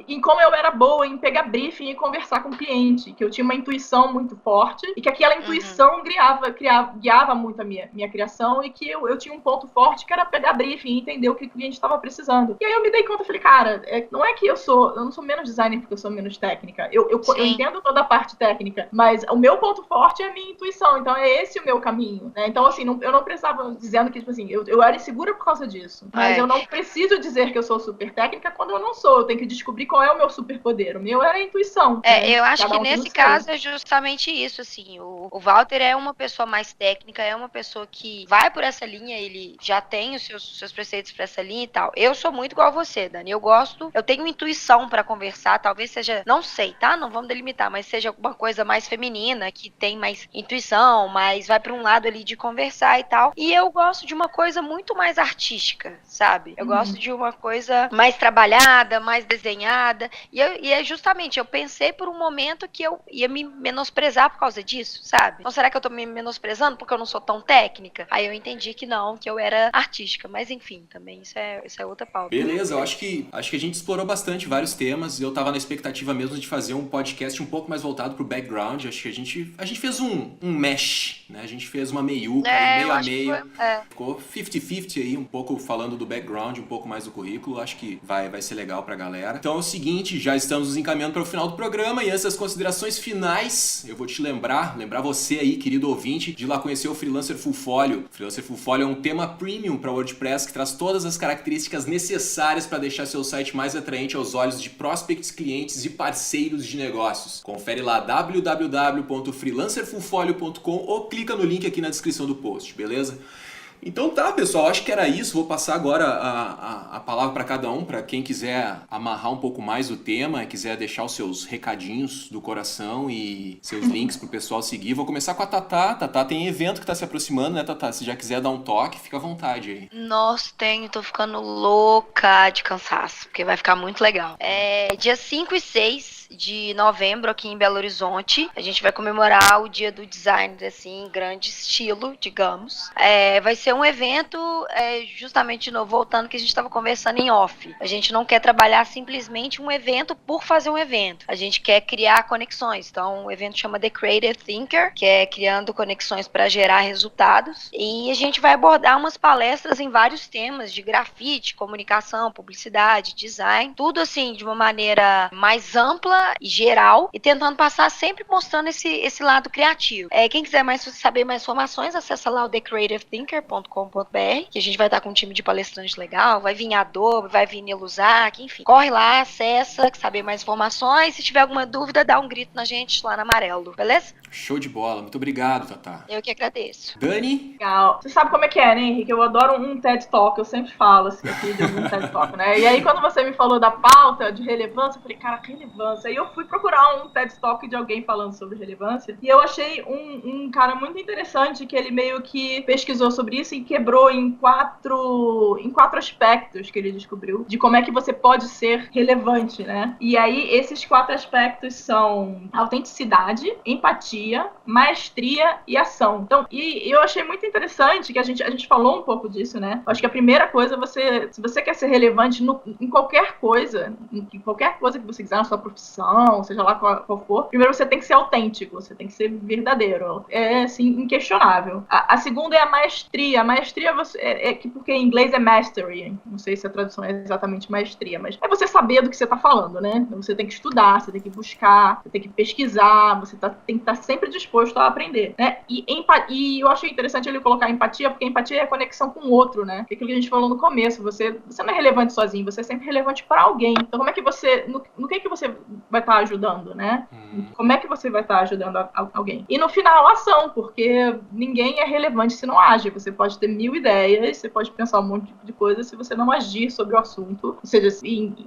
em como eu era boa em pegar briefing e conversar com o cliente, que eu tinha uma intuição muito forte e que aquela intuição guiava muito a minha criação, e que eu tinha um ponto forte que era pegar briefing e entender o que o cliente estava precisando. E aí eu me dei conta, falei, cara, não é que eu não sou menos designer porque eu sou menos técnica. Eu entendo toda a parte técnica, mas o meu ponto forte é a minha intuição. Então é esse o meu caminho, né? Então, assim, eu não precisava dizendo que, tipo assim, eu era insegura por causa disso. Mas eu não preciso dizer que eu sou super técnica quando eu não sou. Eu tenho que descobrir qual é o meu superpoder. O meu era a intuição. Né? Eu acho que nesse caso é justamente isso, assim. O Walter é uma pessoa mais técnica, é uma pessoa que vai por essa linha, ele já tem os seus preceitos pra essa linha e tal. Eu sou muito igual a você, Dani. Eu tenho intuição pra conversar, talvez seja, não sei, tá? Não vamos delimitar, mas seja alguma coisa mais feminina, que tem mais intuição, mas vai pra um lado ali de conversar e tal. E eu gosto de uma coisa muito mais artística, sabe? Eu gosto de uma coisa mais trabalhada, mais desenhada. E é justamente, eu pensei por um momento que eu ia me menosprezar por causa disso, sabe? Então será que eu tô me menosprezando porque eu não sou tão técnica? Aí eu entendi que não, que eu era artística. Mas enfim, também isso é outra pauta. Beleza, eu acho que a gente explorou bastante vários temas. Eu tava na expectativa mesmo de fazer um podcast um pouco mais voltado pro background. Acho que a gente fez um mesh, né? A gente fez uma meiuca, meio a meio. Ficou 50-50 aí, um pouco falando do background, um pouco mais do currículo. Acho que vai ser legal pra galera. Então é o seguinte, já estamos nos encaminhando para o final do programa, e antes das considerações finais, eu vou te lembrar você aí, querido ouvinte, de ir lá conhecer o Freelancer Full Folio. O Freelancer Full Folio é um tema premium para WordPress que traz todas as características necessárias para deixar seu site mais atraente aos olhos de prospects, clientes e parceiros de negócios. Confere lá www.freelancerfullfolio.com ou clica no link aqui na descrição do post, beleza? Então tá, pessoal, acho que era isso. Vou passar agora a palavra para cada um, para quem quiser amarrar um pouco mais o tema, quiser deixar os seus recadinhos do coração e seus links pro pessoal seguir. Vou começar com a Tatá. Tatá, tem evento que tá se aproximando, né, Tatá? Se já quiser dar um toque, fica à vontade aí. Nossa, tô ficando louca de cansaço, porque vai ficar muito legal. Dia 5 e 6 de novembro, aqui em Belo Horizonte, a gente vai comemorar o Dia do Design, assim, em grande estilo, digamos. Vai ser um evento, justamente, de novo, voltando que a gente estava conversando em off. A gente não quer trabalhar simplesmente um evento por fazer um evento. A gente quer criar conexões. Então, o evento chama The Creative Thinker, que é criando conexões para gerar resultados. E a gente vai abordar umas palestras em vários temas de grafite, comunicação, publicidade, design. Tudo, assim, de uma maneira mais ampla e geral, e tentando passar sempre mostrando esse lado criativo. Quem quiser saber mais informações, acessa lá o thecreativethinker.com.br, que a gente vai estar com um time de palestrantes legal, vai vir Adobe, vai vir Neluzak, enfim. Corre lá, acessa, saber mais informações. Se tiver alguma dúvida, dá um grito na gente lá no Amarelo, beleza? Show de bola, muito obrigado, Tatá. Eu que agradeço. Dani? Legal. Você sabe como é que é, né, Henrique? Eu adoro um TED Talk, eu sempre falo assim, aqui de um TED Talk, né? E aí, quando você me falou da pauta de relevância, eu falei, cara, relevância. Aí eu fui procurar um TED Talk de alguém falando sobre relevância, e eu achei um cara muito interessante, que ele meio que pesquisou sobre isso e quebrou em quatro aspectos que ele descobriu, de como é que você pode ser relevante, né? E aí, esses 4 aspectos são autenticidade, empatia, empatia, maestria e ação. Então, e eu achei muito interessante que a gente falou um pouco disso, né? Eu acho que a primeira coisa, se você quer ser relevante em qualquer coisa que você quiser na sua profissão, seja lá qual for, primeiro você tem que ser autêntico, você tem que ser verdadeiro. É, assim, inquestionável. A segunda é a maestria. A maestria porque em inglês é mastery. Não sei se a tradução é exatamente maestria, mas é você saber do que você está falando, né? Então você tem que estudar, você tem que buscar, você tem que pesquisar, você tem que estar sempre disposto a aprender, né? E eu achei interessante ele colocar empatia, porque empatia é a conexão com o outro, né? Aquilo que a gente falou no começo, você não é relevante sozinho, você é sempre relevante para alguém. Então como é que você, no que você vai estar ajudando, né? Como é que você vai estar ajudando alguém? E no final, ação, porque ninguém é relevante se não age. Você pode ter 1000 ideias, você pode pensar um monte de coisa, se você não agir sobre o assunto, ou seja,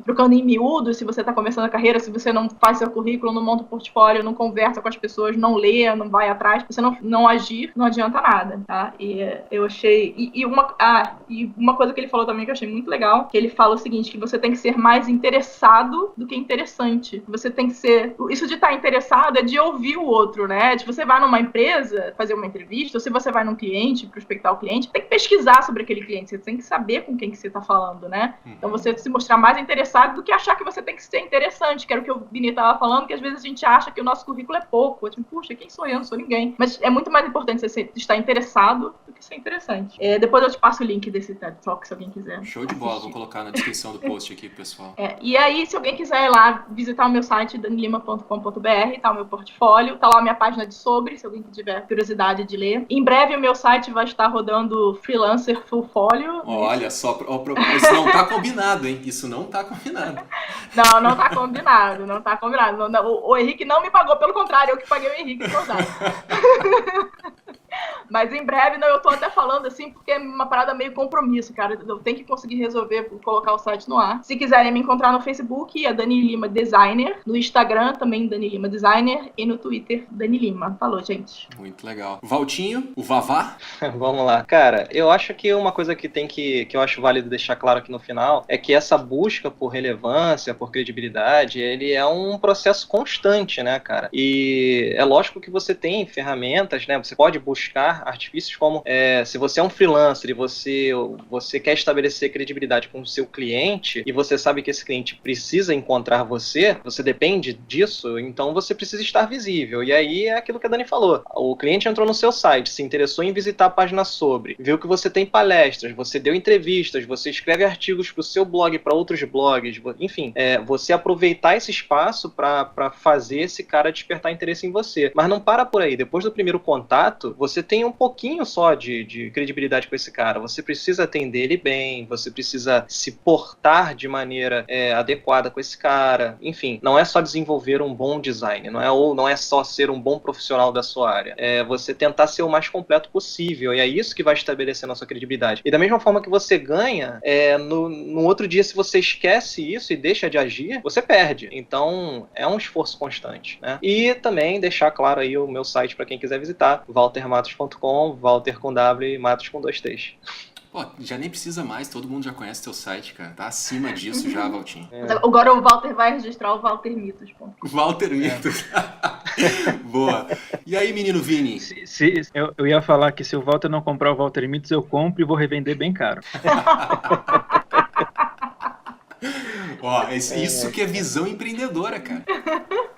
trocando em miúdos, se você está começando a carreira, se você não faz seu currículo, não monta um portfólio, não conversa com as pessoas, não lê, não vai atrás, você não agir, não adianta nada, tá? E eu achei... E uma coisa que ele falou também que eu achei muito legal, que ele fala o seguinte, que você tem que ser mais interessado do que interessante. Você tem que ser... Isso de estar interessado é de ouvir o outro, né? Se você vai numa empresa fazer uma entrevista, ou se você vai num cliente, prospectar o cliente, tem que pesquisar sobre aquele cliente, você tem que saber com quem que você está falando, né? Então você se mostrar mais interessado do que achar que você tem que ser interessante, que era o que o Vini estava falando, que às vezes a gente acha que o nosso currículo é pouco. Tipo, puxa, quem sou eu? Não sou ninguém. Mas é muito mais importante você estar interessado do que ser interessante. Depois eu te passo o link desse TED Talk, se alguém quiser. Show de bola, vou colocar na descrição do post aqui, pessoal. E aí, se alguém quiser ir lá visitar o meu site, danilima.com.br, tá o meu portfólio, tá lá a minha página de sobre, se alguém tiver curiosidade de ler. Em breve o meu site vai estar rodando Freelancer Full Folio. Olha só, isso não tá combinado, hein? Isso não tá combinado. Não tá combinado, não tá combinado. O Henrique não me pagou, pelo contrário, eu que paguei o Henrique por usar. Mas em breve, eu tô até falando assim, porque é uma parada meio compromisso, cara. Eu tenho que conseguir resolver, colocar o site no ar. Se quiserem me encontrar no Facebook, é Dani Lima Designer. No Instagram, também Dani Lima Designer. E no Twitter, Dani Lima. Falou, gente. Muito legal. Valtinho, o Vavá? Vamos lá. Cara, eu acho que uma coisa que eu acho válido deixar claro aqui no final, é que essa busca por relevância, por credibilidade, ele é um processo constante, né, cara? E é lógico que você tem ferramentas, né? Você pode buscar artifícios como, se você é um freelancer e você quer estabelecer credibilidade com o seu cliente e você sabe que esse cliente precisa encontrar você depende disso, então você precisa estar visível. E aí é aquilo que a Dani falou. O cliente entrou no seu site, se interessou em visitar a página sobre, viu que você tem palestras, você deu entrevistas, você escreve artigos para o seu blog, para outros blogs, enfim, você aproveitar esse espaço para fazer esse cara despertar interesse em você. Mas não para por aí. Depois do primeiro contato, você tem um pouquinho só de credibilidade com esse cara. Você precisa atender ele bem, você precisa se portar de maneira adequada com esse cara. Enfim, não é só desenvolver um bom design, não é só ser um bom profissional da sua área. É você tentar ser o mais completo possível, e é isso que vai estabelecer a nossa credibilidade. E da mesma forma que você ganha, no outro dia, se você esquece isso e deixa de agir, você perde. Então, é um esforço constante, né? E também deixar claro aí o meu site para quem quiser visitar, waltermatos.com, Walter com W e Matos com 2 T's. Pô, já nem precisa mais, todo mundo já conhece teu site, cara. Tá acima disso já, Valtinho. Agora o Walter vai registrar o waltermitos.com. Walter Mitos. Boa. E aí, menino Vini? Eu ia falar que se o Walter não comprar o Walter Mitos, eu compro e vou revender bem caro. Ó, isso que é visão empreendedora, cara.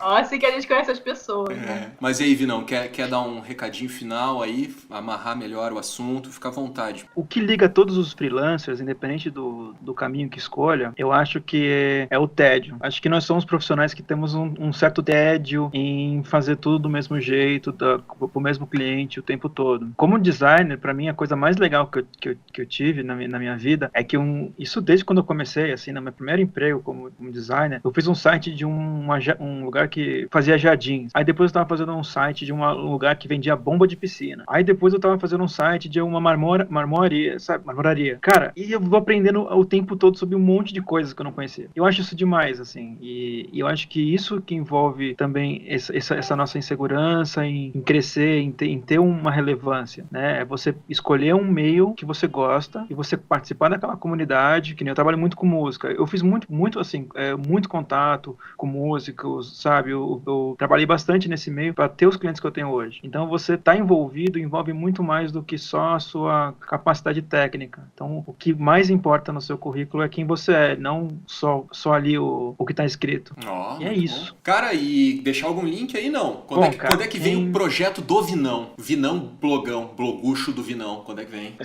Ó, assim que a gente conhece as pessoas, né? Mas e aí, Vinão, quer dar um recadinho final aí, amarrar melhor o assunto, fica à vontade. O que liga todos os freelancers, independente do caminho que escolha, eu acho que é o tédio. Acho que nós somos profissionais que temos um certo tédio em fazer tudo do mesmo jeito, pro mesmo cliente o tempo todo. Como designer, pra mim, a coisa mais legal que eu tive na minha vida é que isso desde quando eu comecei, assim, no meu primeiro emprego como designer, eu fiz um site de um lugar que fazia jardins. Aí depois eu tava fazendo um site de um lugar que vendia bomba de piscina. Aí depois eu tava fazendo um site de uma marmoraria, sabe? Marmoraria. Cara, e eu vou aprendendo o tempo todo sobre um monte de coisas que eu não conhecia. Eu acho isso demais, assim. E eu acho que isso que envolve também essa nossa insegurança em crescer, em ter uma relevância, né? É você escolher um meio que você gosta e você participar daquela comunidade, que nem eu trabalho muito com música. Eu fiz muito assim, muito contato com músicos, sabe? sabe, eu trabalhei bastante nesse meio para ter os clientes que eu tenho hoje. Então você tá envolvido envolve muito mais do que só a sua capacidade técnica. Então o que mais importa no seu currículo é quem você é, não só ali o que tá escrito. E é isso. Bom. Cara, e deixar algum link aí, não? Quando é que vem o projeto do Vinão? Vinão Blogão, blogucho do Vinão, quando é que vem?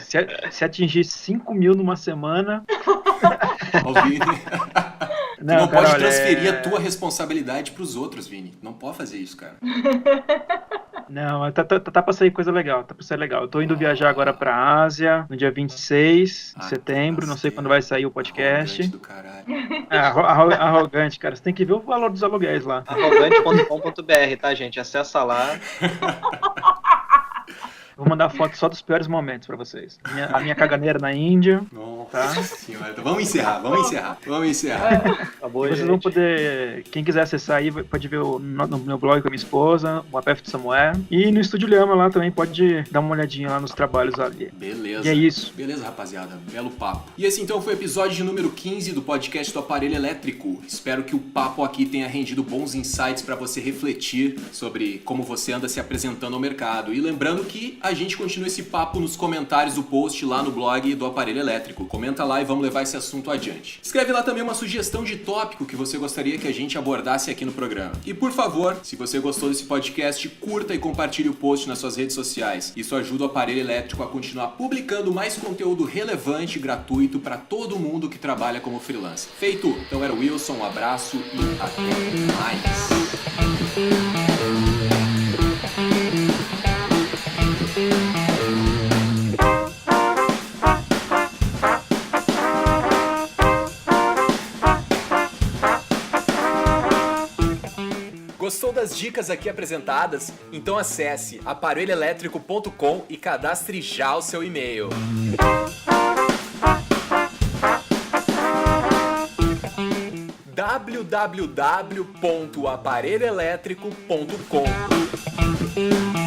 Se atingir 5 mil numa semana... Não pode transferir a tua responsabilidade pros outros, Vini. Não pode fazer isso, cara. Não, tá pra sair coisa legal, tá pra sair legal. Eu tô indo viajar agora pra Ásia, no dia 26 de setembro, não sei quando vai sair o podcast. Arrogante do caralho. Arrogante, cara. Você tem que ver o valor dos aluguéis lá. Arrogante.com.br, tá, gente? Acessa lá. Vou mandar foto só dos piores momentos pra vocês. A minha caganeira na Índia. Nossa senhora. Então, vamos encerrar. Acabou, vocês vão poder, quem quiser acessar aí, pode ver no meu blog com a minha esposa, o APF de Samuel. E no Estúdio Lhama lá também pode dar uma olhadinha lá nos trabalhos ali. Beleza. E é isso. Beleza, rapaziada. Belo papo. E esse então foi o episódio de número 15 do podcast do Aparelho Elétrico. Espero que o papo aqui tenha rendido bons insights pra você refletir sobre como você anda se apresentando ao mercado. E lembrando que a gente continua esse papo nos comentários do post lá no blog do Aparelho Elétrico. Comenta lá e vamos levar esse assunto adiante. Escreve lá também uma sugestão de tópico que você gostaria que a gente abordasse aqui no programa. E por favor, se você gostou desse podcast, curta e compartilhe o post nas suas redes sociais. Isso ajuda o Aparelho Elétrico a continuar publicando mais conteúdo relevante e gratuito para todo mundo que trabalha como freelancer. Feito! Então era o Wilson, um abraço e até mais! Gostou das dicas aqui apresentadas? Então acesse aparelhoelétrico.com e cadastre já o seu e-mail. www.aparelhoelétrico.com